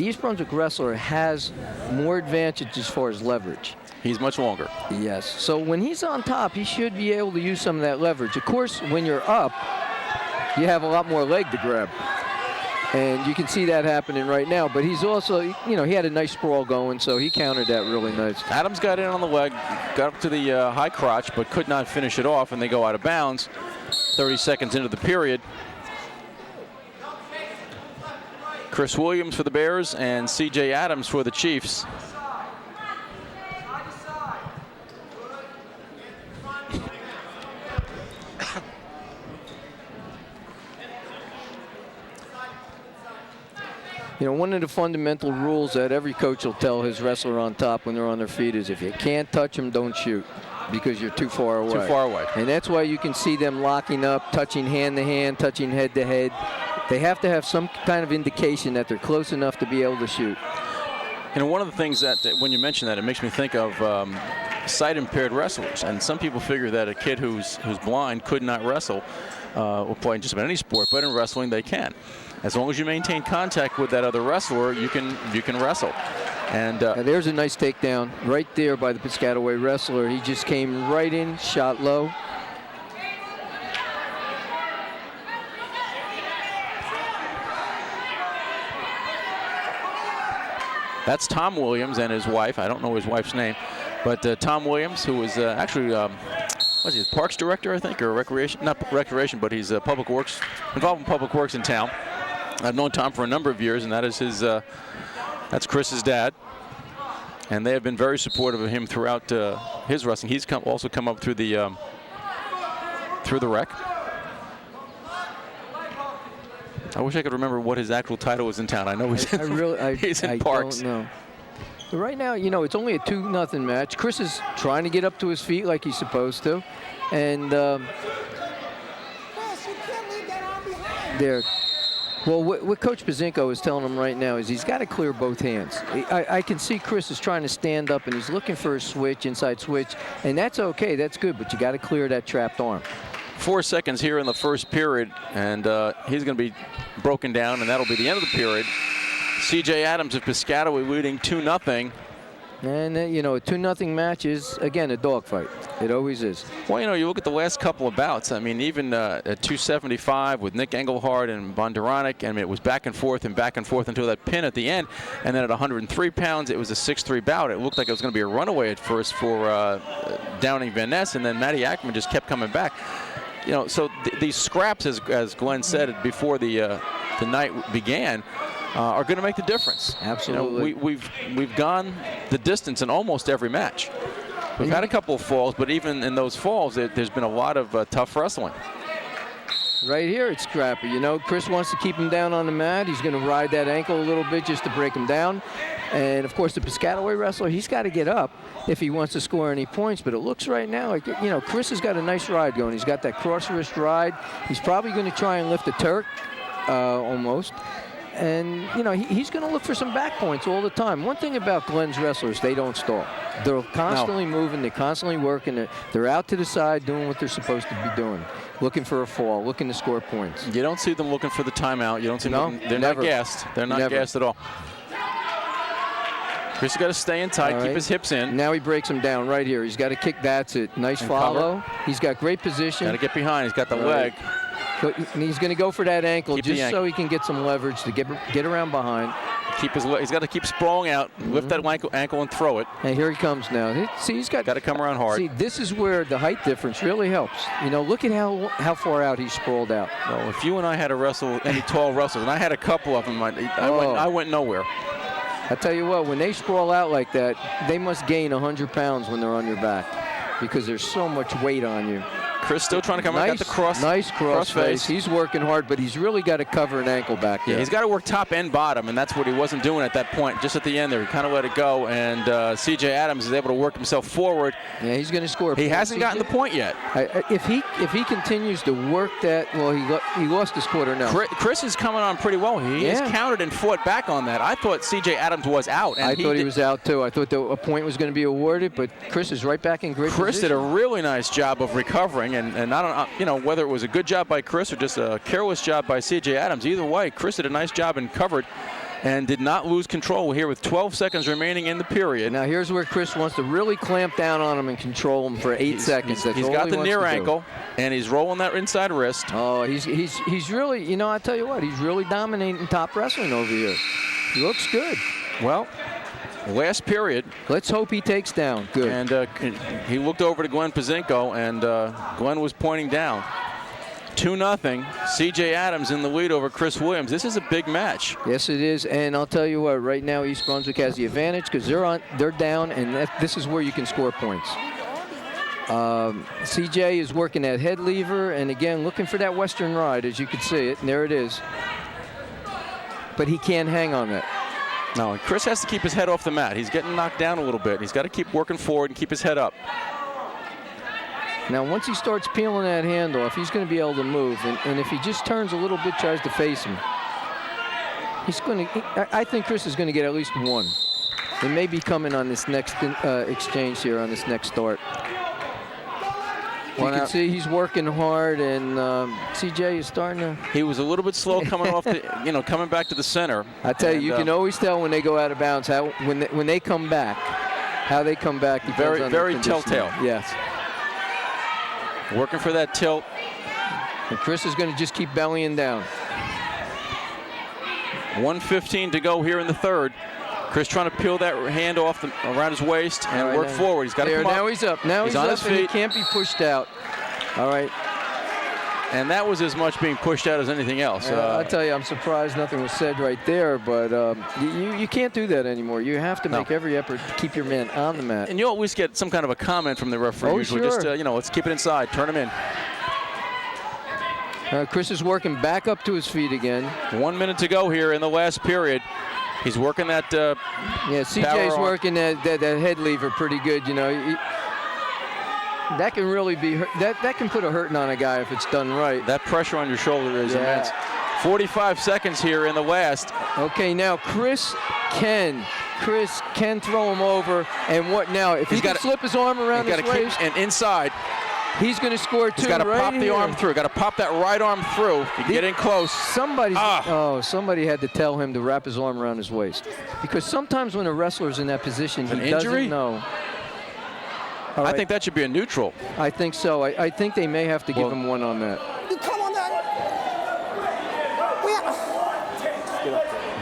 East Brunswick wrestler has more advantage as far as leverage. He's much longer. Yes. So when he's on top, he should be able to use some of that leverage. Of course, when you're up, you have a lot more leg to grab. And you can see that happening right now. But he's also, he had a nice sprawl going, so he countered that really nice. Adams got in on the leg, got up to the high crotch, but could not finish it off, and they go out of bounds 30 seconds into the period. Chris Williams for the Bears and C.J. Adams for the Chiefs. One of the fundamental rules that every coach will tell his wrestler on top when they're on their feet is if you can't touch them, don't shoot, because you're too far away. Too far away. And that's why you can see them locking up, touching hand to hand, touching head to head. They have to have some kind of indication that they're close enough to be able to shoot. One of the things that when you mention that, it makes me think of sight-impaired wrestlers. And some people figure that a kid who's blind could not wrestle or play in just about any sport, but in wrestling they can. As long as you maintain contact with that other wrestler, you can wrestle. And there's a nice takedown right there by the Piscataway wrestler. He just came right in, shot low. That's Tom Williams and his wife. I don't know his wife's name, but Tom Williams, who was actually was he Parks Director, I think, or Recreation? Not Recreation, but he's Public Works, involved in Public Works in town. I've known Tom for a number of years, and that is his. That's Chris's dad, and they have been very supportive of him throughout his wrestling. He's also come up through the rec. I wish I could remember what his actual title was in town. I know he's he's in Parks. I don't know. But right now, it's only a 2-0 match. Chris is trying to get up to his feet like he's supposed to, and there. Well, what Coach Pazinko is telling him right now is he's got to clear both hands. I can see Chris is trying to stand up, and he's looking for a switch, inside switch, and that's okay. That's good, but you got to clear that trapped arm. 4 seconds here in the first period, and he's going to be broken down, and that'll be the end of the period. C.J. Adams of Piscataway leading 2-0. And, a 2-0 match is, again, a dogfight. It always is. Well, you look at the last couple of bouts. I mean, even at 275 with Nick Engelhardt and Bonduranic, it was back and forth until that pin at the end. And then at 103 pounds, it was a 6-3 bout. It looked like it was going to be a runaway at first for Downing Van Ness, and then Matty Ackerman just kept coming back. So these scraps, as Glenn said before the night began, are going to make the difference. Absolutely. We've gone the distance in almost every match. We've had a couple of falls, but even in those falls, there's been a lot of tough wrestling. Right here, it's scrappy. Chris wants to keep him down on the mat. He's going to ride that ankle a little bit just to break him down. And, of course, the Piscataway wrestler, he's got to get up if he wants to score any points. But it looks right now like, Chris has got a nice ride going. He's got that cross-wrist ride. He's probably going to try and lift a Turk almost. And, he's going to look for some back points all the time. One thing about Glenn's wrestlers, they don't stall. They're constantly moving. They're constantly working. They're out to the side doing what they're supposed to be doing, looking for a fall, looking to score points. You don't see them looking for the timeout. You don't see them looking, they're never. Not gassed. They're not gassed at all. Chris has got to stay in tight, keep his hips in. Now he breaks him down right here. He's got to kick. That's it. Nice follow. Cover. He's got great position. Got to get behind. He's got the leg. But he's going to go for that ankle so he can get some leverage to get around behind. He's got to keep sprawling out, lift that ankle and throw it. And here he comes now. See, he's got to come around hard. See, this is where the height difference really helps. You know, look at how far out he's sprawled out. Well, if you and I had to wrestle any tall wrestlers, and I had a couple of them, I went nowhere. I tell you what, when they sprawl out like that, they must gain 100 pounds when they're on your back because there's so much weight on you. Chris still trying to come out the cross. Nice cross face. He's working hard, but he's really got to cover an ankle back there. Yeah, he's got to work top and bottom, and that's what he wasn't doing at that point. Just at the end there, he kind of let it go, and C.J. Adams is able to work himself forward. Yeah, he going to score. He hasn't gotten the point yet. If he continues to work that, well, he lost his quarter now. Chris is coming on pretty well. He has countered and fought back on that. I thought C.J. Adams was out. And I thought he was out too. I thought a point was going to be awarded, but Chris is right back in great position. Chris did a really nice job of recovering, and I don't. You know, whether it was a good job by Chris or just a careless job by C.J. Adams, either way, Chris did a nice job and covered and did not lose control here with 12 seconds remaining in the period. Now here's where Chris wants to really clamp down on him and control him for 8 seconds. He's got the near ankle, and he's rolling that inside wrist. Oh, he's really, you know, I tell you what, he's really dominating top wrestling over here. He looks good. Well, last period. Let's hope he takes down. Good. And he looked over to Glenn Pazinko, and Glenn was pointing down. 2-0. C.J. Adams in the lead over Chris Williams. This is a big match. Yes, it is. And I'll tell you what, right now East Brunswick has the advantage because they're down, and this is where you can score points. C.J. is working that head lever, and again, looking for that Western ride, as you can see it, and there it is. But he can't hang on that. No, Chris has to keep his head off the mat. He's getting knocked down a little bit. He's got to keep working forward and keep his head up. Now, once he starts peeling that hand off, he's going to be able to move. And if he just turns a little bit, tries to face him, he's going to. I think Chris is going to get at least one. It may be coming on this next exchange here, on this next start. You can see he's working hard, and CJ is starting to. He was a little bit slow coming off the, coming back to the center. I tell you, you can always tell when they go out of bounds when they come back, how they come back. Very telltale. Yes. Working for that tilt. And Chris is going to just keep bellying down. 1:15 to go here in the third. Chris trying to peel that hand off around his waist and work forward. He's got to come up. Now he's up. Now he's on up, his feet. And he can't be pushed out. All right. And that was as much being pushed out as anything else. I tell you, I'm surprised nothing was said right there, but you can't do that anymore. You have to make every effort to keep your man on the mat. And you always get some kind of a comment from the referee. Usually sure. Just, let's keep it inside. Turn him in. Chris is working back up to his feet again. 1 minute to go here in the last period. He's working that. CJ's working that head lever pretty good. That can really be that can put a hurting on a guy if it's done right. That pressure on your shoulder is immense. 45 seconds here in the last. Okay, now Chris can throw him over, and what now? If he can slip his arm around his waist and inside. He's going to score two. He's got to pop the arm through. Got to pop that right arm through. You can get in close. Somebody had to tell him to wrap his arm around his waist, because sometimes when a wrestler's in that position, he doesn't know. Right. I think that should be a neutral. I think so. I think they may have to give him one on that. Come on,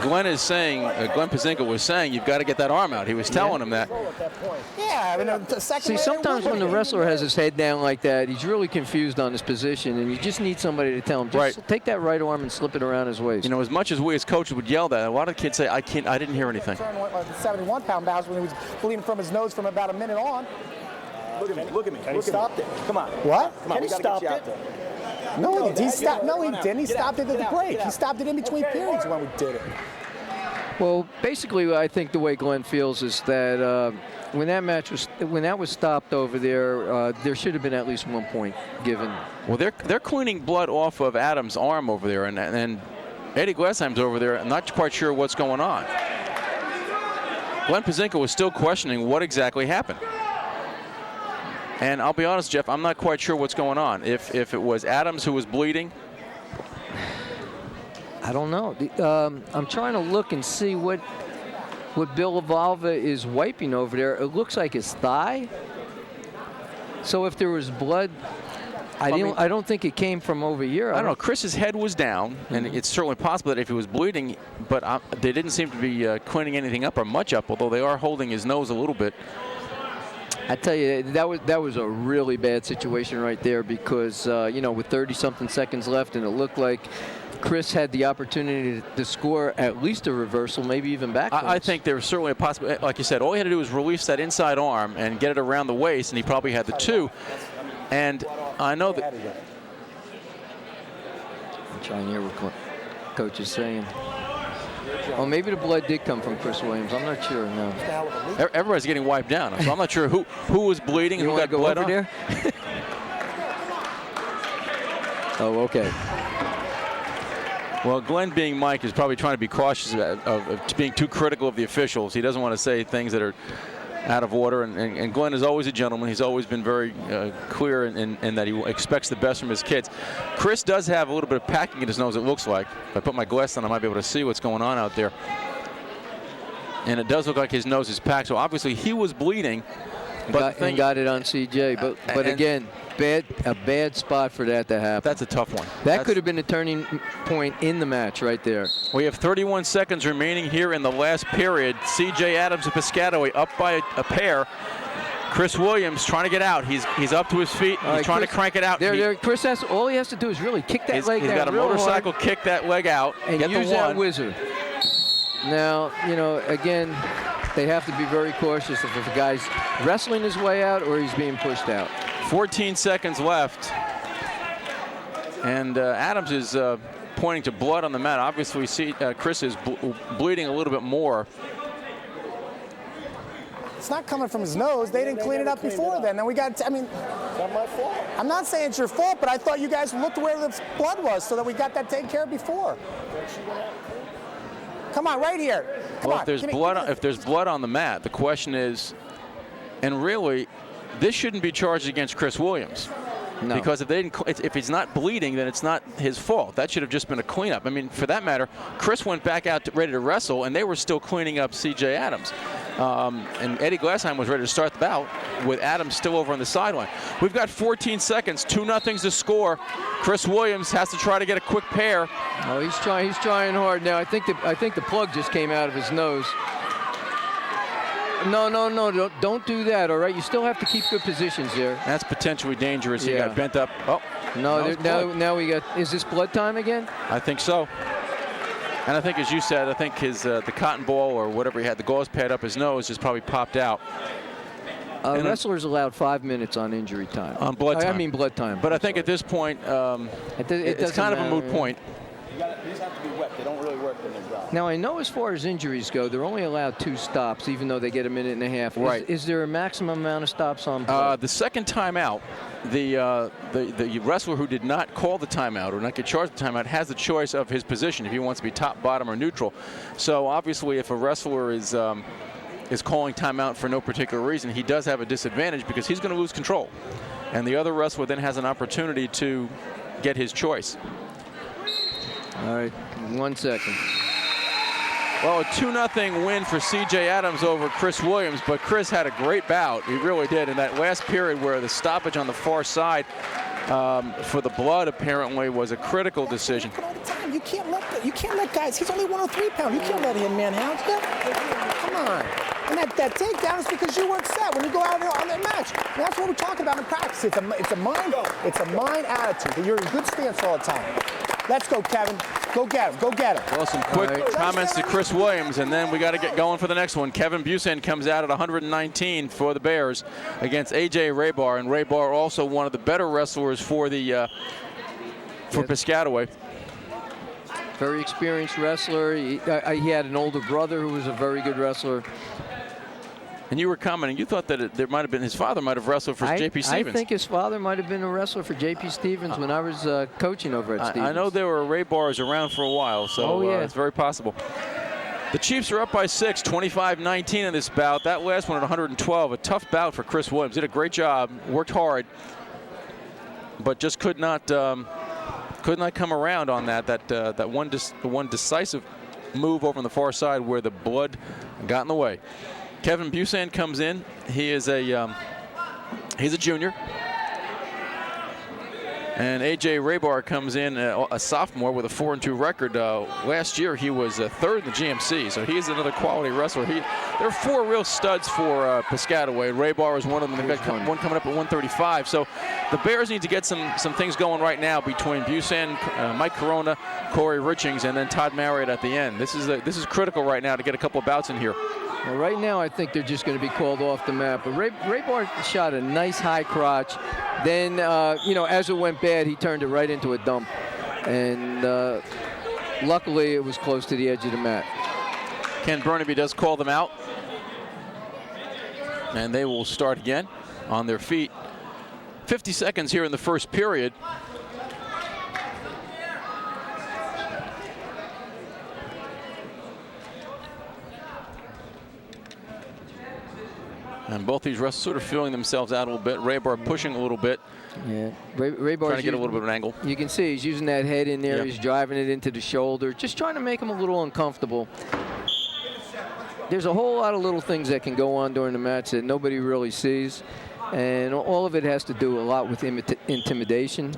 Glenn Pazinko was saying, you've got to get that arm out. He was telling him that. Yeah, I mean, See, sometimes when the wrestler has his head down like that, he's really confused on his position, and you just need somebody to tell him, just take that right arm and slip it around his waist. As much as we as coaches would yell that, a lot of kids say, I didn't hear anything. 71-pound bounce when he was bleeding from his nose from about a minute on. Look at me. He stopped it. Come on. What? Come on, we got to get you out there. No, he stopped. No, he didn't. He stopped it at the break. He stopped it in between periods when we did it. Well, basically, I think the way Glenn feels is that when that was stopped over there, there should have been at least 1 point given. Well, they're cleaning blood off of Adams' arm over there, and Eddie Glesheim's over there. I'm not quite sure what's going on. Glenn Pazinko was still questioning what exactly happened. And I'll be honest, Jeff, I'm not quite sure what's going on. If it was Adams who was bleeding. I don't know. I'm trying to look and see what Bill Evalva is wiping over there. It looks like his thigh. So if there was blood I don't think it came from over here. I don't know. Chris's head was down, and it's certainly possible that if he was bleeding, but they didn't seem to be cleaning anything up or much up, although they are holding his nose a little bit. I tell you, that was a really bad situation right there because, you know, with 30-something seconds left, and it looked like Chris had the opportunity to score at least a reversal, maybe even back. I think there was certainly a possibility. Like you said, all he had to do was release that inside arm and get it around the waist, and he probably had the two. And I know that. I'm trying to hear what coach is saying. Well, maybe the blood did come from Chris Williams. I'm not sure. No. Everybody's getting wiped down, so I'm not sure who was bleeding and who got blood on. There? Oh, okay. Well, Glenn, being Mike, is probably trying to be cautious of being too critical of the officials. He doesn't want to say things that are out of order, and Glenn is always a gentleman. He's always been very clear in that he expects the best from his kids. Chris does have a little bit of packing in his nose, it looks like. If I put my glasses on, I might be able to see what's going on out there. And it does look like his nose is packed, so obviously he was bleeding. And got it on CJ, but again, a bad spot for that to happen. That's a tough one. That could have been a turning point in the match right there. We have 31 seconds remaining here in the last period. CJ Adams of Piscataway up by a pair. Chris Williams trying to get out. He's up to his feet. He's trying to crank it out. Chris all he has to do is really kick that leg down. He's got a motorcycle, kick that leg out, and get use the one. That wizard. Now, you know, again, they have to be very cautious if a guy's wrestling his way out or he's being pushed out. 14 seconds left. And Adams is pointing to blood on the mat. Obviously, we see Chris is bleeding a little bit more. It's not coming from his nose. They didn't clean it up before then. And we got, I mean, It's not my fault. I'm not saying it's your fault, but I thought you guys looked where the blood was so that we got that taken care of before. Come on, right here. Come on. If there's blood on the mat, the question is, and really, this shouldn't be charged against Chris Williams. No. Because if he's not bleeding, then it's not his fault. That should have just been a cleanup. I mean, for that matter, Chris went back out ready to wrestle, and they were still cleaning up C.J. Adams. And Eddie Glassheim was ready to start the bout with Adams still over on the sideline. We've got 14 seconds, 2-0 to score. Chris Williams has to try to get a quick pair. Oh, he's trying hard now. I think the plug just came out of his nose. No, don't do that, all right? You still have to keep good positions there. That's potentially dangerous. He got bent up. Oh, no, now we got, is this blood time again? I think so. And I think, as you said, I think his the cotton ball or whatever he had, the gauze pad up his nose, just probably popped out. Wrestlers allowed 5 minutes on injury time. On blood time. I mean blood time. But I think at this point, it's kind of a moot point. These have to be wet. They don't really work in their job. Now, I know as far as injuries go, they're only allowed 2 stops, even though they get a minute and a half. Right. Is there a maximum amount of stops on blood? The second timeout, the wrestler who did not call the timeout or not get charged the timeout has the choice of his position if he wants to be top, bottom, or neutral. So obviously, if a wrestler is calling timeout for no particular reason, he does have a disadvantage because he's going to lose control, and the other wrestler then has an opportunity to get his choice. All right, 1 second. Well, a 2-0 win for C.J. Adams over Chris Williams, but Chris had a great bout. He really did. In that last period where the stoppage on the far side for the blood apparently was a critical decision. You can't let guys, he's only 103 pounds. You can't let him manhandle him. Come on. And that takedown is because you weren't set when you go out on that match. And that's what we're talking about in practice. It's a mind attitude that you're in good stance all the time. Let's go, Kevin. Go get him. Go get him. Well, some quick comments to Chris Williams, and then we got to get going for the next one. Kevin Busen comes out at 119 for the Bears against A.J. Raybar, and Raybar also one of the better wrestlers for Piscataway. Very experienced wrestler. He had an older brother who was a very good wrestler. And you were commenting, you thought that there might have been, his father might have wrestled for J.P. Stevens. I think his father might have been a wrestler for J.P. Stevens when I was coaching over at Stevens. I know there were Raybars around for a while, so it's very possible. The Chiefs are up by 6, 25-19 in this bout. That last one at 112, a tough bout for Chris Williams. Did a great job, worked hard, but just could not come around on that one decisive move over on the far side where the blood got in the way. Kevin Busan comes in. He is he's a junior. And A.J. Raybar comes in, a sophomore with a 4-2 record. Last year he was third in the GMC, so he's another quality wrestler. There are 4 real studs for Piscataway. Raybar is one of them. They've got one coming up at 135. So the Bears need to get some things going right now between Busan, Mike Corona, Corey Richings, and then Todd Marriott at the end. This is critical right now to get a couple of bouts in here. Well, right now, I think they're just going to be called off the map. But Raybar shot a nice high crotch. Then, as it went bad, he turned it right into a dump. And luckily, it was close to the edge of the mat. Ken Burnaby does call them out. And they will start again on their feet. 50 seconds here in the first period. And both these wrestlers sort of feeling themselves out a little bit. Raybar pushing a little bit. Yeah, Raybar trying to get a little bit of an angle. You can see he's using that head in there. Yeah. He's driving it into the shoulder, just trying to make him a little uncomfortable. There's a whole lot of little things that can go on during the match that nobody really sees. And all of it has to do a lot with intimidation.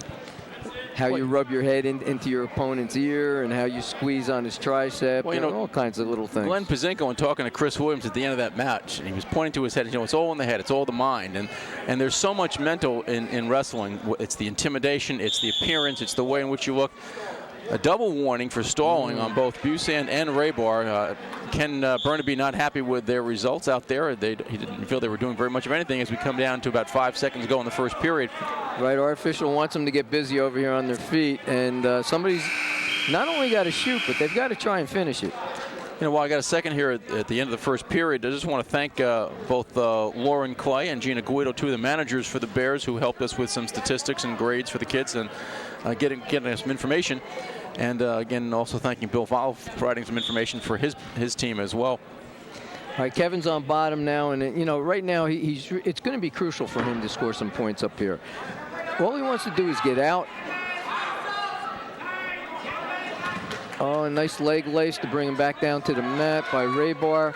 How you rub your head into your opponent's ear and how you squeeze on his tricep, well, all kinds of little things. Glenn Pazinko, and talking to Chris Williams at the end of that match, and he was pointing to his head, it's all in the head, it's all the mind. And there's so much mental in wrestling. It's the intimidation, it's the appearance, it's the way in which you look. A double warning for stalling on both Busan and Raybar. Ken Burnaby not happy with their results out there. He didn't feel they were doing very much of anything as we come down to about 5 seconds ago in the first period. Right, our official wants them to get busy over here on their feet, and somebody's not only got to shoot, but they've got to try and finish it. While I got a second here at the end of the first period, I just want to thank both Lauren Clay and Gina Guido, 2 of the managers for the Bears, who helped us with some statistics and grades for the kids and getting us some information. And again, also thanking Bill Volve for providing some information for his team as well. All right, Kevin's on bottom now, and right now it's going to be crucial for him to score some points up here. All he wants to do is get out. Oh, a nice leg lace to bring him back down to the mat by Raybar.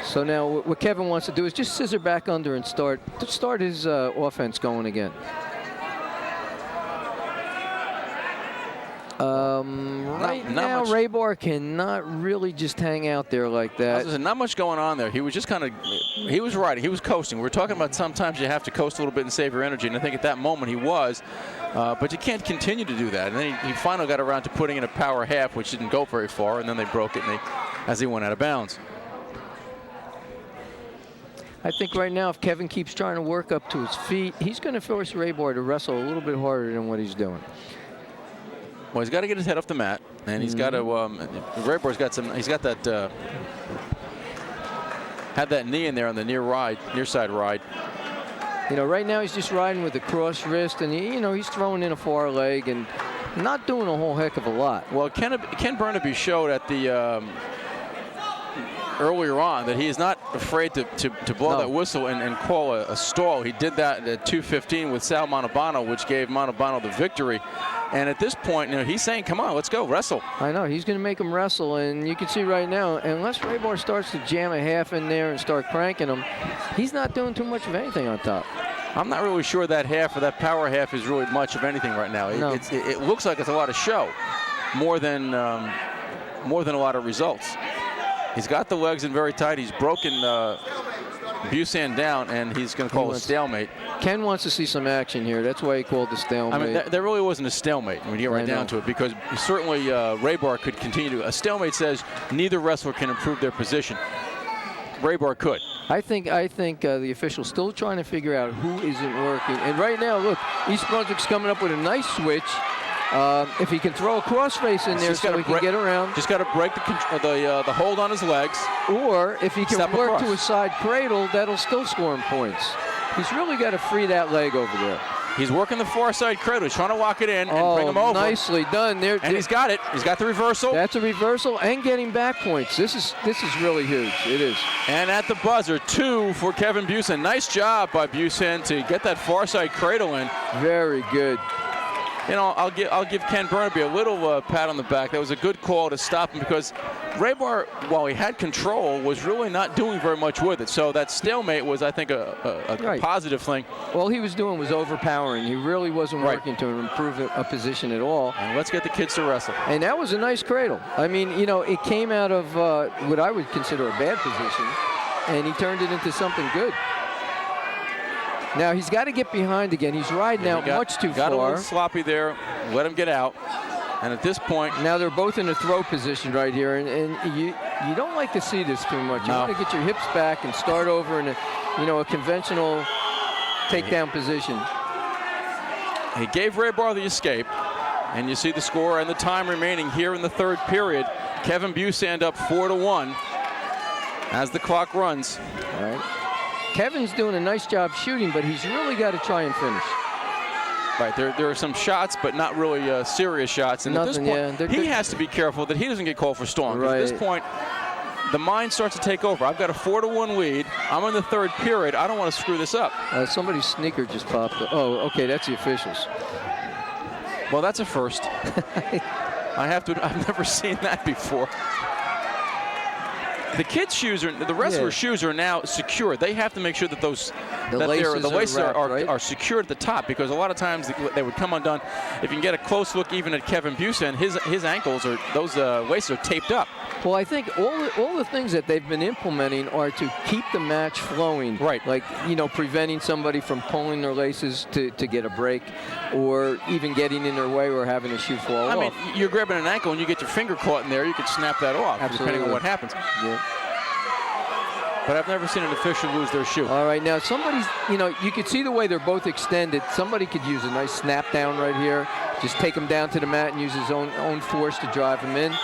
So now what Kevin wants to do is just scissor back under and start his offense going again. Right now, Raybar cannot really just hang out there like that. Not much going on there. He was just he was riding. He was coasting. We're talking about sometimes you have to coast a little bit and save your energy, and I think at that moment he was. But you can't continue to do that. And then he finally got around to putting in a power half, which didn't go very far, and then they broke it as he went out of bounds. I think right now, if Kevin keeps trying to work up to his feet, he's going to force Raybar to wrestle a little bit harder than what he's doing. Well, he's got to get his head off the mat, and he's got to. Raybar's got some. He's got that. Had that knee in there on the near side ride. Right now he's just riding with a cross wrist, and he's throwing in a far leg and not doing a whole heck of a lot. Well, Ken Burnaby showed at the earlier on that he is not afraid to blow that whistle and call a stall. He did that at 2:15 with Sal Montalbano, which gave Montalbano the victory. And at this point, he's saying, come on, let's go, wrestle. I know, he's going to make him wrestle, and you can see right now, unless Raybar starts to jam a half in there and start cranking him, he's not doing too much of anything on top. I'm not really sure that half or that power half is really much of anything right now. No. It looks like it's a lot of show, more than a lot of results. He's got the legs in very tight. He's broken Busan down, and he's going to call a stalemate. Ken wants to see some action here. That's why he called the stalemate. I mean, there really wasn't a stalemate when you get right down to it, because certainly Raybar could continue to. A stalemate says neither wrestler can improve their position. Raybar could. I think the official's still trying to figure out who isn't working. And right now, look, East Brunswick's coming up with a nice switch. If he can throw a crossface in there so he can get around. Just got to break the hold on his legs. Or if he can work to a side cradle, that'll still score him points. He's really got to free that leg over there. He's working the far side cradle. He's trying to walk it in and bring him over. Nicely done there. And he's got it. He's got the reversal. That's a reversal and getting back points. This is really huge. It is. And at the buzzer, 2 for Kevin Busan. Nice job by Busan to get that far side cradle in. Very good. you know, I'll give Ken Burnaby a little pat on the back. That was a good call to stop him because Raybar, while he had control, was really not doing very much with it. So that stalemate was, I think, a positive thing. All he was doing was overpowering. He really wasn't working to improve a position at all. And let's get the kids to wrestle. And that was a nice cradle. I mean, you know, it came out of what I would consider a bad position, and he turned it into something good. Now he's got to get behind again. He's riding out much too far. Got a little sloppy there. Let him get out. And at this point, now they're both in a throw position right here, and you don't like to see this too much. You want to get your hips back and start over in a conventional takedown position. He gave Raybar the escape, and you see the score and the time remaining here in the third period. Kevin Busand up 4-1 as the clock runs. All right. Kevin's doing a nice job shooting, but he's really got to try and finish. Right, there are some shots, but not really serious shots. And at this point, he has to be careful that he doesn't get called for stalling. Right. At this point, the mind starts to take over. I've got a 4-1 lead. I'm in the third period. I don't want to screw this up. Somebody's sneaker just popped up. Oh, okay, that's the officials. Well, that's a first. I've never seen that before. The kids' shoes the wrestlers' shoes are now secure. They have to make sure that the laces are secured at the top, because a lot of times they would come undone. If you can get a close look even at Kevin Busand, his ankles those laces are taped up. Well, I think all the things that they've been implementing are to keep the match flowing. Right. Like, you know, preventing somebody from pulling their laces to get a break, or even getting in their way or having a shoe fall off. I mean, you're grabbing an ankle and you get your finger caught in there, you could snap that off. Absolutely. Depending on what happens. Yeah. But I've never seen an official lose their shoe. All right, now somebody's, you know, you could see the way they're both extended. Somebody could use a nice snap down right here. Just take him down to the mat and use his own force to drive him in.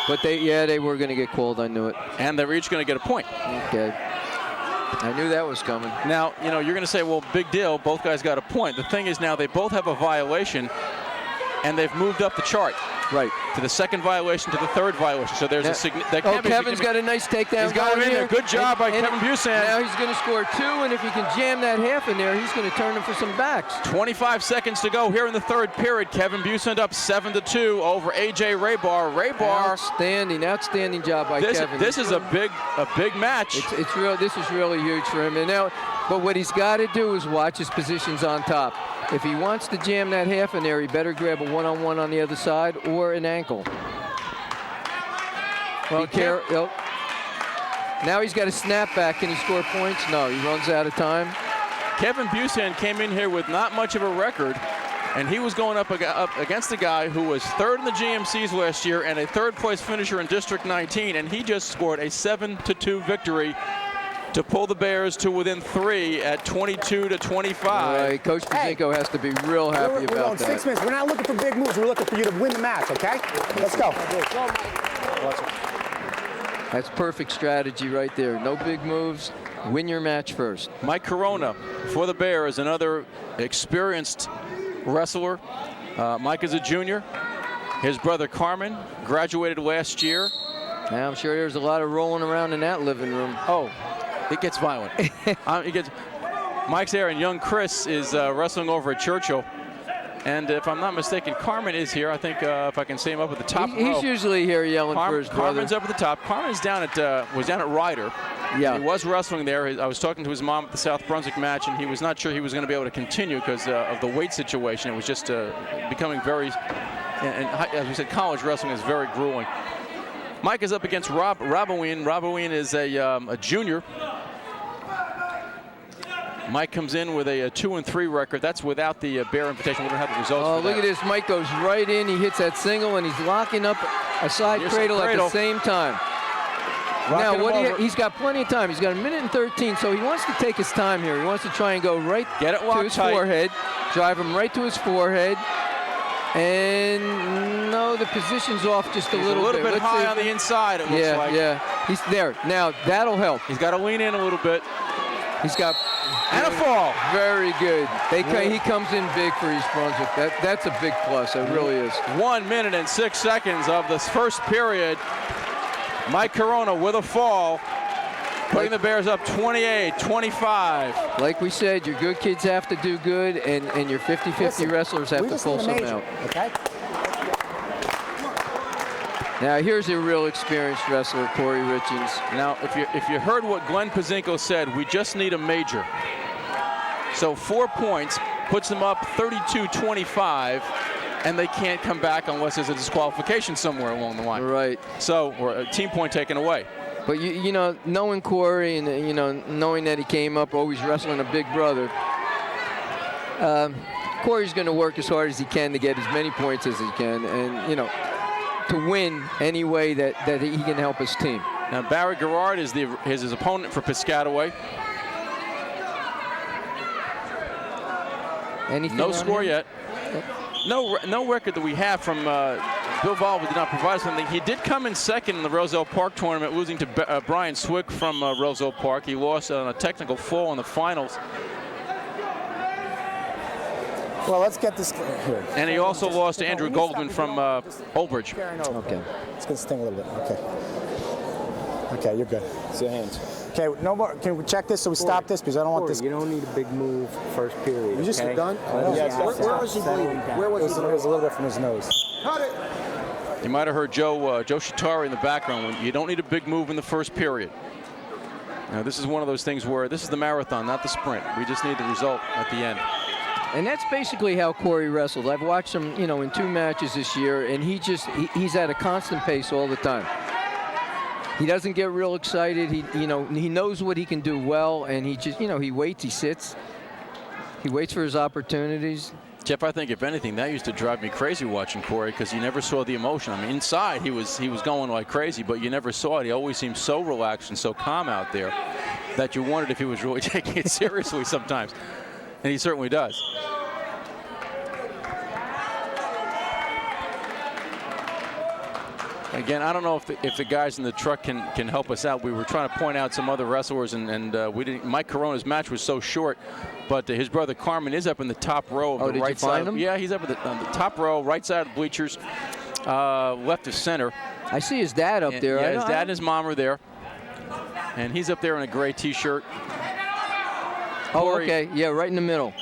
But they were going to get called. I knew it. And they're each going to get a point. Okay. I knew that was coming. Now, you know, you're going to say, well, big deal. Both guys got a point. The thing is now they both have a violation, and they've moved up the chart. Right. To the second violation, to the third violation. So there's Kevin's got a nice takedown. He's got him in there. Good job by Kevin Busand. Now he's going to score 2, and if he can jam that half in there, he's going to turn him for some backs. 25 seconds to go here in the third period. Kevin Busand up 7-2 over A.J. Raybar. Outstanding job by Kevin. This is a big match. It's real. This is really huge for him. And now, but what he's got to do is watch his positions on top. If he wants to jam that half in there, he better grab a one-on-one on the other side or an ankle. Well, now he's got a snap back. Can he score points? No, he runs out of time. Kevin Busand came in here with not much of a record, and he was going up against a guy who was third in the GMCs last year and a third-place finisher in District 19, and he just scored a 7-2 victory to pull the Bears to within 3 at 22-25. Right, Coach Pazinko has to be real happy about we're on that. 6 minutes. We're not looking for big moves. We're looking for you to win the match, okay? Let's go. That's perfect strategy right there. No big moves. Win your match first. Mike Corona for the Bears, another experienced wrestler. Mike is a junior. His brother Carmen graduated last year. Yeah, I'm sure there's a lot of rolling around in that living room. Oh, it gets violent. Mike's there, and young Chris is wrestling over at Churchill. And if I'm not mistaken, Carmen is here. I think if I can see him up at the top. He's usually here yelling for his brother. Carmen's up at the top. Carmen's was down at Ryder. Yeah. He was wrestling there. I was talking to his mom at the South Brunswick match, and he was not sure he was going to be able to continue because of the weight situation. It was just becoming very, and as we said, college wrestling is very grueling. Mike is up against Raboween. Raboween is a junior. Mike comes in with a 2-3 record. That's without the Bear invitation. We don't have the results. Oh, look at this. Mike goes right in. He hits that single, and he's locking up a side cradle at the same time. Now, he's got plenty of time. He's got 1 minute and 13, so he wants to take his time here. He wants to try and go right to his forehead, drive him right to his forehead. And no, the position's off just a little bit. Let's high on the inside, it looks like. Yeah, he's there. Now, that'll help. He's got to lean in a little bit. He's got... And a fall. Very good. He comes in big for East Brunswick. That's a big plus. It really is. 1 minute and 6 seconds of this first period. Mike Corona with a fall. Putting the Bears up 28-25. Like we said, your good kids have to do good, and your 50-50 wrestlers have to pull some out. Okay? Now here's a real experienced wrestler, Corey Richens. Now, if you heard what Glenn Pazinko said, we just need a major. So 4 points puts them up 32-25, and they can't come back unless there's a disqualification somewhere along the line. Right. So, or a team point taken away. But you know, knowing Corey and knowing that he came up always wrestling a big brother, Corey's going to work as hard as he can to get as many points as he can, and to win any way that he can help his team. Now Barry Garrard is his opponent for Piscataway. Anything no score yet. No record that we have from Bill Volvo did not provide us something. He did come in second in the Roselle Park tournament, losing to Brian Swick from Roselle Park. He lost on a technical fall in the finals. Well, let's get this here. And he also lost to Andrew Goldman from Old Bridge. Okay. It's going to sting a little bit. Okay. Okay, you're good. See your hands. Okay, no more. Can we check this so we stop this? Because I don't want this. You don't need a big move first period. You just done? Yes. Where was he bleeding? Where was he? It was a little bit from his nose. Cut it. You might have heard Joe Shitari in the background. You don't need a big move in the first period. Now, this is one of those things where this is the marathon, not the sprint. We just need the result at the end. And that's basically how Corey wrestled. I've watched him, in 2 matches this year, and he's at a constant pace all the time. He doesn't get real excited. He knows what he can do well, and he just, he waits, he sits, he waits for his opportunities. Jeff, I think if anything, that used to drive me crazy watching Corey, because you never saw the emotion. I mean, inside he was going like crazy, but you never saw it. He always seemed so relaxed and so calm out there that you wondered if he was really taking it seriously sometimes, and he certainly does. Again, I don't know if the guys in the truck can help us out. We were trying to point out some other wrestlers, and we didn't. Mike Corona's match was so short, but his brother Carmen is up in the top row of the right side. Find him? Yeah, he's up on the top row, right side of the bleachers, left of center. I see his dad up there. Yeah, his dad and his mom are there, and he's up there in a gray T-shirt. Oh, okay. Yeah, right in the middle.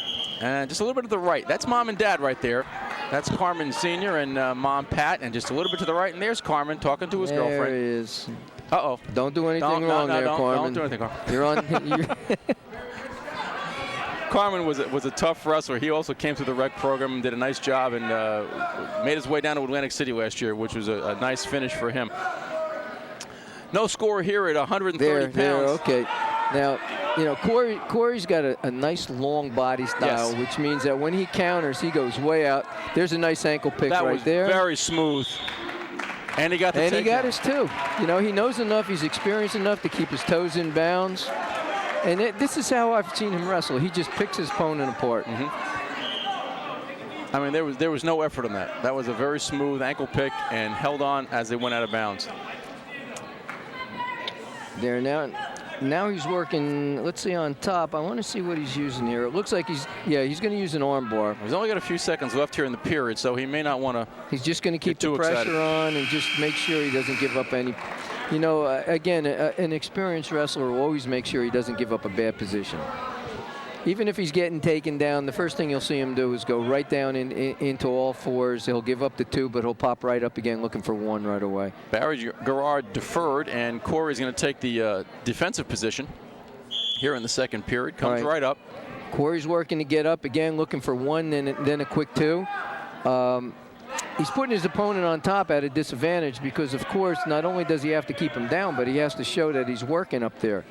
And just a little bit to the right. That's mom and dad right there. That's Carmen Sr. and Mom Pat, and just a little bit to the right, and there's Carmen talking to his girlfriend. There he is. Uh-oh. Don't do anything wrong there, Carmen. Don't do anything wrong. You're on. Carmen was a tough wrestler. He also came through the rec program and did a nice job, and made his way down to Atlantic City last year, which was a nice finish for him. No score here at 130 pounds. There, okay. Now, Corey's got a nice long body style, yes, which means that when he counters, he goes way out. There's a nice ankle pick that right was there. Very smooth. And he got the And he got his too. He knows enough. He's experienced enough to keep his toes in bounds. And this is how I've seen him wrestle. He just picks his opponent apart. Mm-hmm. I mean, there was no effort on that. That was a very smooth ankle pick and held on as they went out of bounds. There now he's working, let's see, on top. I want to see what he's using here. It looks like he's going to use an arm bar. He's only got a few seconds left here in the period, so he may not want to. He's just going to keep the pressure on and just make sure he doesn't give up any. Again, an experienced wrestler will always make sure he doesn't give up a bad position. Even if he's getting taken down, the first thing you'll see him do is go right down into all fours. He'll give up the 2, but he'll pop right up again looking for 1 right away. Barry Garrard deferred, and Corey's going to take the defensive position here in the second period. Comes right up. Corey's working to get up again, looking for 1, then a quick 2. He's putting his opponent on top at a disadvantage because, of course, not only does he have to keep him down, but he has to show that he's working up there.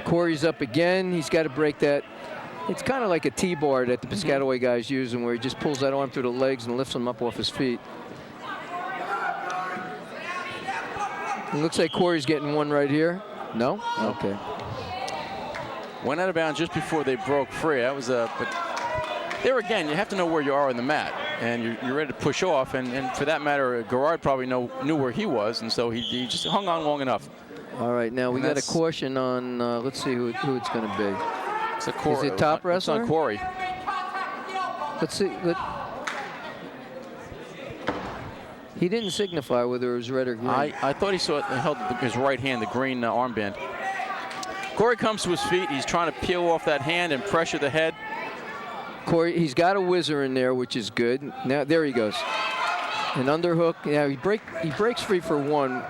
Corey's up again. He's got to break that. It's kind of like a T-bar that the Piscataway guys use, where he just pulls that arm through the legs and lifts him up off his feet. It looks like Corey's getting 1 right here. No? Okay. Went out of bounds just before they broke free. That was but there again, you have to know where you are on the mat, and you're ready to push off. And for that matter, Garrard probably knew where he was, and so he just hung on long enough. All right, now we got a caution on, let's see who it's going to be. It's a Corey. Is it top wrestler? It's on Corey. Let's see. He didn't signify whether it was red or green. I thought he held his right hand, the green armband. Corey comes to his feet. He's trying to peel off that hand and pressure the head. Corey, he's got a whizzer in there, which is good. Now there he goes. An underhook. Yeah, he breaks free for one.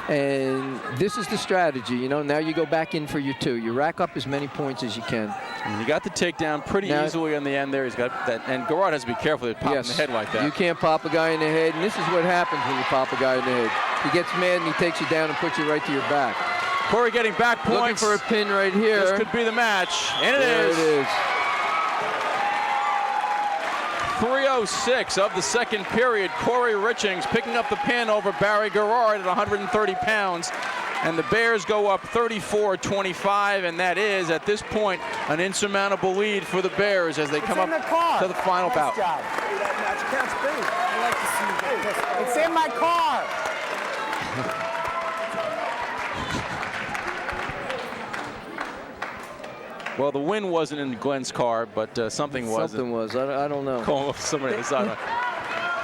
And this is the strategy, you know. Now you go back in for your two. You rack up as many points as you can. And he got the takedown pretty easily on the end there. He's got that, and Garrard has to be careful to pop in the head like that. You can't pop a guy in the head, and this is what happens when you pop a guy in the head. He gets mad and he takes you down and puts you right to your back. Corey getting back points. Looking for a pin right here. This could be the match, and there it is. 3:06 of the second period. Corey Richings picking up the pin over Barry Garrard at 130 pounds. And the Bears go up 34-25, and that is, at this point, an insurmountable lead for the Bears as they come up to the final bout. It's in my car. Well, the win wasn't in Glenn's car, but something was. Something was. I don't know. Calling off somebody on the sideline.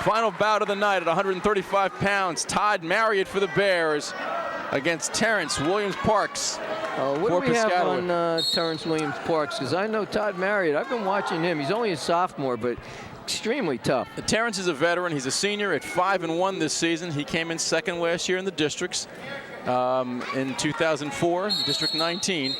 Final bout of the night at 135 pounds. Todd Marriott for the Bears against Terrence Williams Parks. What do we have on Terrence Williams Parks? Because I know Todd Marriott. I've been watching him. He's only a sophomore, but extremely tough. Terrence is a veteran. He's a senior at 5-1 this season. He came in second last year in the districts in 2004, District 19.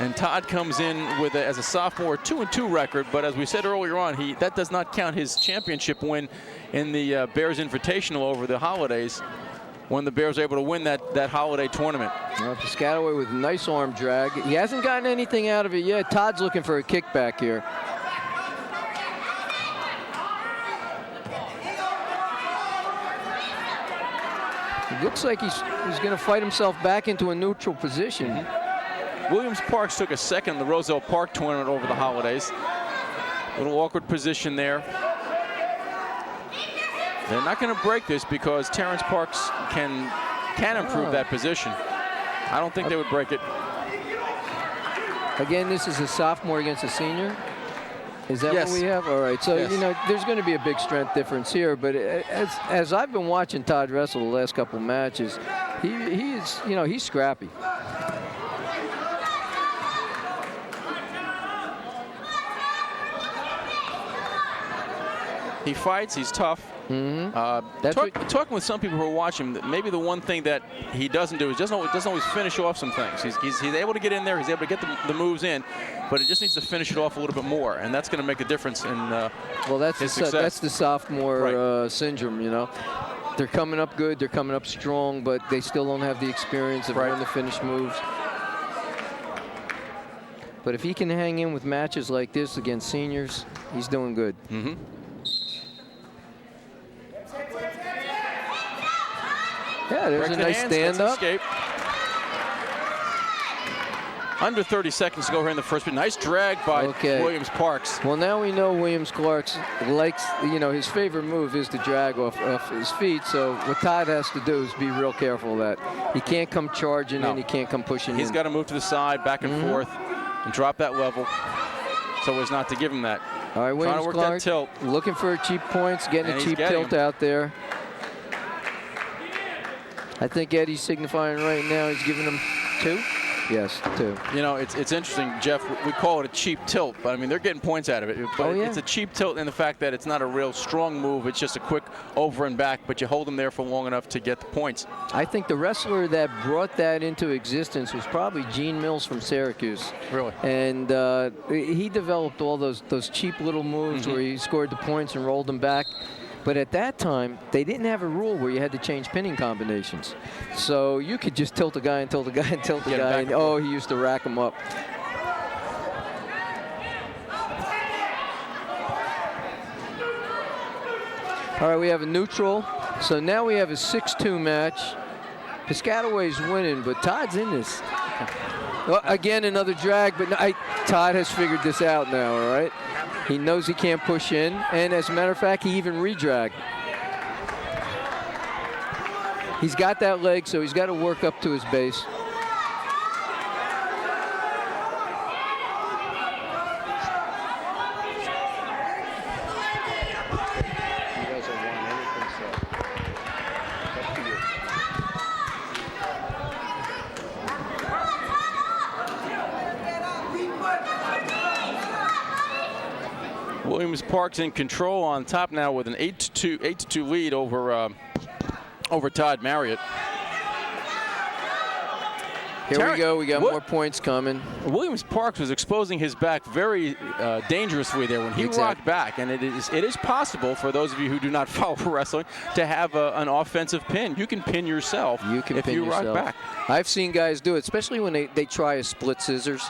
And Todd comes in with, as a sophomore, 2-2 record. But as we said earlier on, that does not count his championship win in the Bears Invitational over the holidays, when the Bears were able to win that holiday tournament. Piscataway with a nice arm drag. He hasn't gotten anything out of it yet. Todd's looking for a kickback here. It looks like he's going to fight himself back into a neutral position. Mm-hmm. Williams Parks took a second in the Roselle Park tournament over the holidays. A little awkward position there. They're not going to break this because Terrence Parks can improve that position. I don't think they would break it. Again, this is a sophomore against a senior. Is that what we have? All right. So, you know, there's going to be a big strength difference here. But as I've been watching Todd wrestle the last couple matches, he's scrappy. He fights. He's tough. Mm-hmm. Talking with some people who are watching him, maybe the one thing that he doesn't do is doesn't always finish off some things. He's able to get in there. He's able to get the moves in, but it just needs to finish it off a little bit more, and that's going to make a difference in his success. That's the sophomore syndrome, you know. They're coming up good. They're coming up strong, but they still don't have the experience of learning the finish moves. But if he can hang in with matches like this against seniors, he's doing good. Mm-hmm. Yeah, there's a nice stand-up. Under 30 seconds to go here in the first bit. Nice drag by Williams Parks. Well, now we know Williams Parks likes, you know, his favorite move is to drag off his feet. So what Todd has to do is be real careful of that. He can't come charging in. He can't come pushing in. He's got to move to the side, back and forth, and drop that level so as not to give him that. All right, Williams Trying to work that tilt. Looking for cheap points, getting a cheap tilt out there. I think Eddie's signifying right now. He's giving him 2. Yes, 2. You know, it's interesting, Jeff. We call it a cheap tilt, but I mean they're getting points out of it. But it's a cheap tilt in the fact that it's not a real strong move. It's just a quick over and back, but you hold them there for long enough to get the points. I think the wrestler that brought that into existence was probably Gene Mills from Syracuse. Really? And he developed all those cheap little moves where he scored the points and rolled them back. But at that time, they didn't have a rule where you had to change pinning combinations. So you could just tilt a guy and tilt a guy and tilt a guy. And, he used to rack him up. All right, we have a neutral. So now we have a 6-2 match. Piscataway's winning, but Todd's in this. Well, again, another drag, but Todd has figured this out now, all right? He knows he can't push in, and as a matter of fact, he even re-dragged. He's got that leg, so he's got to work up to his base. Williams Parks in control on top now with an 8-2 lead over Todd Marriott. Here we go. We got more points coming. Williams Parks was exposing his back very dangerously there when he rocked back, and it is possible for those of you who do not follow wrestling to have an offensive pin. You can pin yourself if you rock back. I've seen guys do it, especially when they try a split scissors.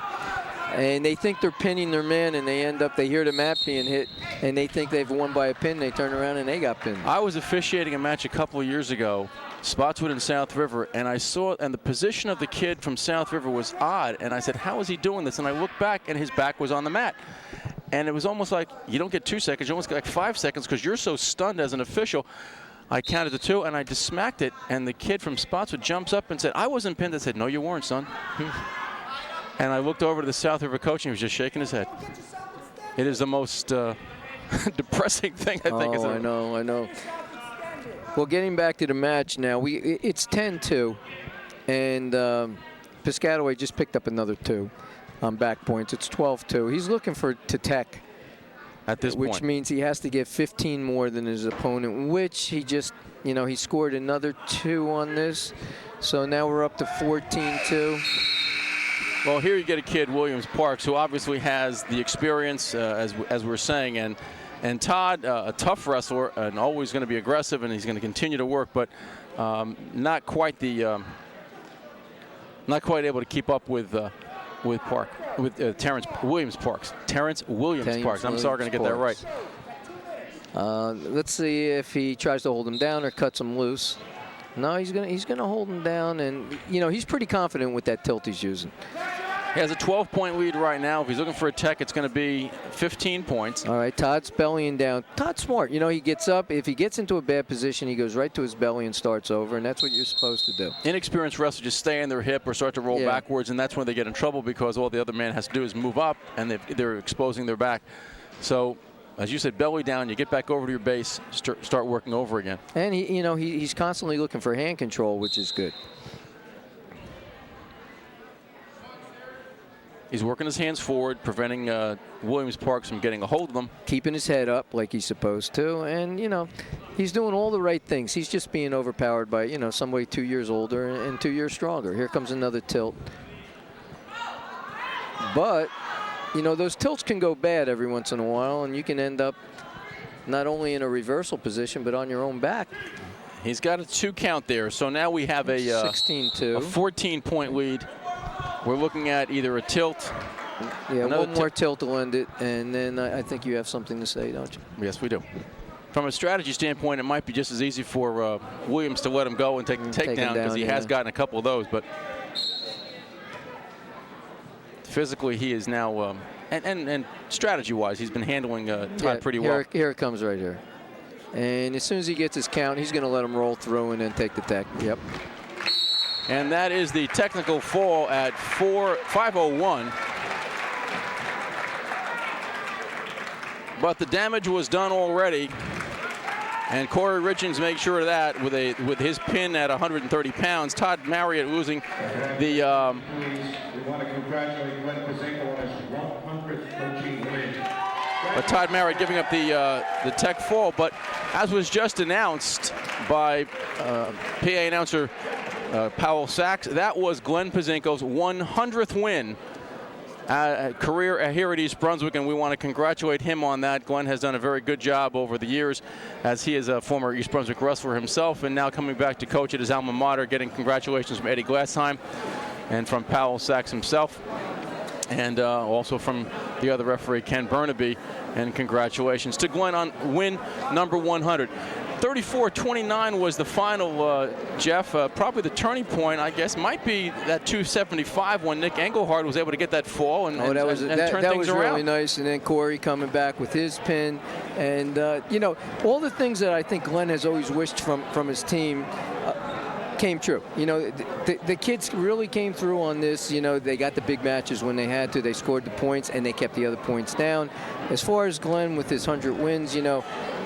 And they think they're pinning their man, and they hear the mat being hit, and they think they've won by a pin. They turn around and they got pinned. I was officiating a match a couple of years ago, Spotswood and South River, and the position of the kid from South River was odd, and I said, how is he doing this? And I looked back, and his back was on the mat. And it was almost like you don't get 2 seconds, you almost get like 5 seconds because you're so stunned as an official. I counted to 2, and I just smacked it, and the kid from Spotswood jumps up and said, I wasn't pinned. I said, no, you weren't, son. And I looked over to the South River coach, and he was just shaking his head. It is the most depressing thing, I think. I know. Well, getting back to the match now, it's 10-2, and Piscataway just picked up another 2 on back points. It's 12-2. He's looking to tech at this point, which means he has to get 15 more than his opponent, which he just, he scored another 2 on this. So now we're up to 14-2. Well, here you get a kid, Williams Parks, who obviously has the experience, as we're saying, and Todd, a tough wrestler and always going to be aggressive, and he's going to continue to work, but not quite able to keep up with Terrence Williams Parks. Terrence Williams Parks. I'm sorry, going to get that right. Let's see if he tries to hold him down or cuts him loose. No, he's gonna hold him down, and he's pretty confident with that tilt he's using. He has a 12-point lead right now. If he's looking for a tech, it's going to be 15 points. All right, Todd's bellying down. Todd's smart. He gets up. If he gets into a bad position, he goes right to his belly and starts over, and that's what you're supposed to do. Inexperienced wrestlers just stay in their hip or start to roll backwards, and that's when they get in trouble because all the other man has to do is move up, and they're exposing their back. So, as you said, belly down, you get back over to your base, start working over again. And he's constantly looking for hand control, which is good. He's working his hands forward, preventing Williams Parks from getting a hold of them. Keeping his head up like he's supposed to, and he's doing all the right things. He's just being overpowered by somebody 2 years older and 2 years stronger. Here comes another tilt. But those tilts can go bad every once in a while, and you can end up not only in a reversal position, but on your own back. He's got a 2 count there, so now we have a 16-2. A 14-point lead. We're looking at either a tilt. Yeah, one more tilt will end it, and then I think you have something to say, don't you? Yes, we do. From a strategy standpoint, it might be just as easy for Williams to let him go and take the takedown because he has gotten a couple of those, but physically he is now, and strategy-wise, he's been handling Todd pretty well. Here it comes right here. And as soon as he gets his count, he's going to let him roll through and then take the tech. Yep. And that is the technical fall at 5:01. But the damage was done already. And Corey Richings makes sure of that with his pin at 130 pounds. Todd Marriott losing the. We want to congratulate Glenn Pazinko on his 100th coaching win. But Todd Marriott giving up the tech fall. But as was just announced by PA announcer Powell Sachs, that was Glenn Pazinko's 100th win career here at East Brunswick, and we want to congratulate him on that. Glenn has done a very good job over the years, as he is a former East Brunswick wrestler himself, and now coming back to coach at his alma mater, getting congratulations from Eddie Glassheim and from Powell Sachs himself, and also from the other referee, Ken Burnaby. And congratulations to Glenn on win number 100. 34-29 was the final, Jeff. Probably the turning point, I guess, might be that 275 when Nick Engelhardt was able to get that fall and turn things around. That was really nice. And then Corey coming back with his pin. And, all the things that I think Glenn has always wished from his team came true. The kids really came through on this. They got the big matches when they had to. They scored the points, and they kept the other points down. As far as Glenn with his 100 wins,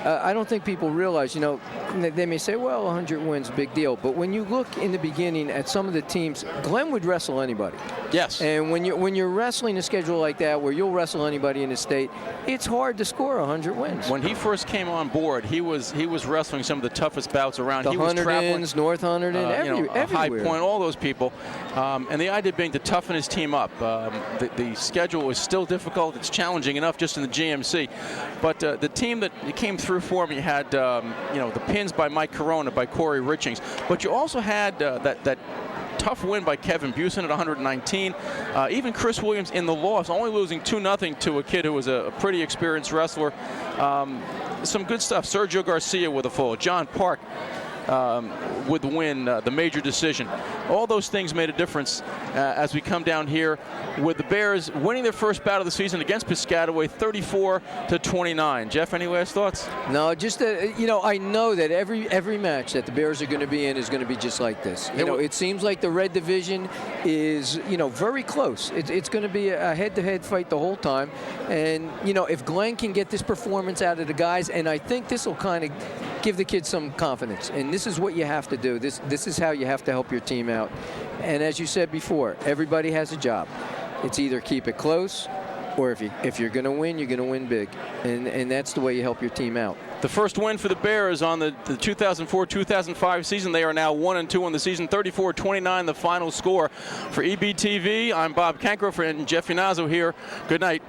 I don't think people realize, they may say, well, 100 wins, big deal. But when you look in the beginning at some of the teams, Glenn would wrestle anybody. Yes. And when you're wrestling a schedule like that, where you'll wrestle anybody in the state, it's hard to score 100 wins. When he first came on board, he was wrestling some of the toughest bouts around. The he was traveling North Hunterdon, everywhere. High Point, all those people. And the idea being to toughen his team up. The schedule is still difficult. It's challenging enough just in the GMC. But the team that came through for me had, the pins by Mike Corona, by Corey Richings. But you also had that tough win by Kevin Busen at 119. Even Chris Williams in the loss, only losing 2-0 to a kid who was a pretty experienced wrestler. Some good stuff. Sergio Garcia with a full. John Park with the win, the major decision. All those things made a difference as we come down here with the Bears winning their first battle of the season against Piscataway, 34-29. Jeff, any last thoughts? No, just I know that every match that the Bears are going to be in is going to be just like this. It seems like the red division is very close. It's going to be a head-to-head fight the whole time. And if Glenn can get this performance out of the guys, and I think this will kind of give the kids some confidence. And this is what you have to do. This is how you have to help your team out. And as you said before, everybody has a job. It's either keep it close, or if you're going to win, you're going to win big. And that's the way you help your team out. The first win for the Bears on the 2004-2005 season. They are now 1-2 on the season. 34-29 the final score for EBTV. I'm Bob Cancro and Jeff Yannazzo here. Good night.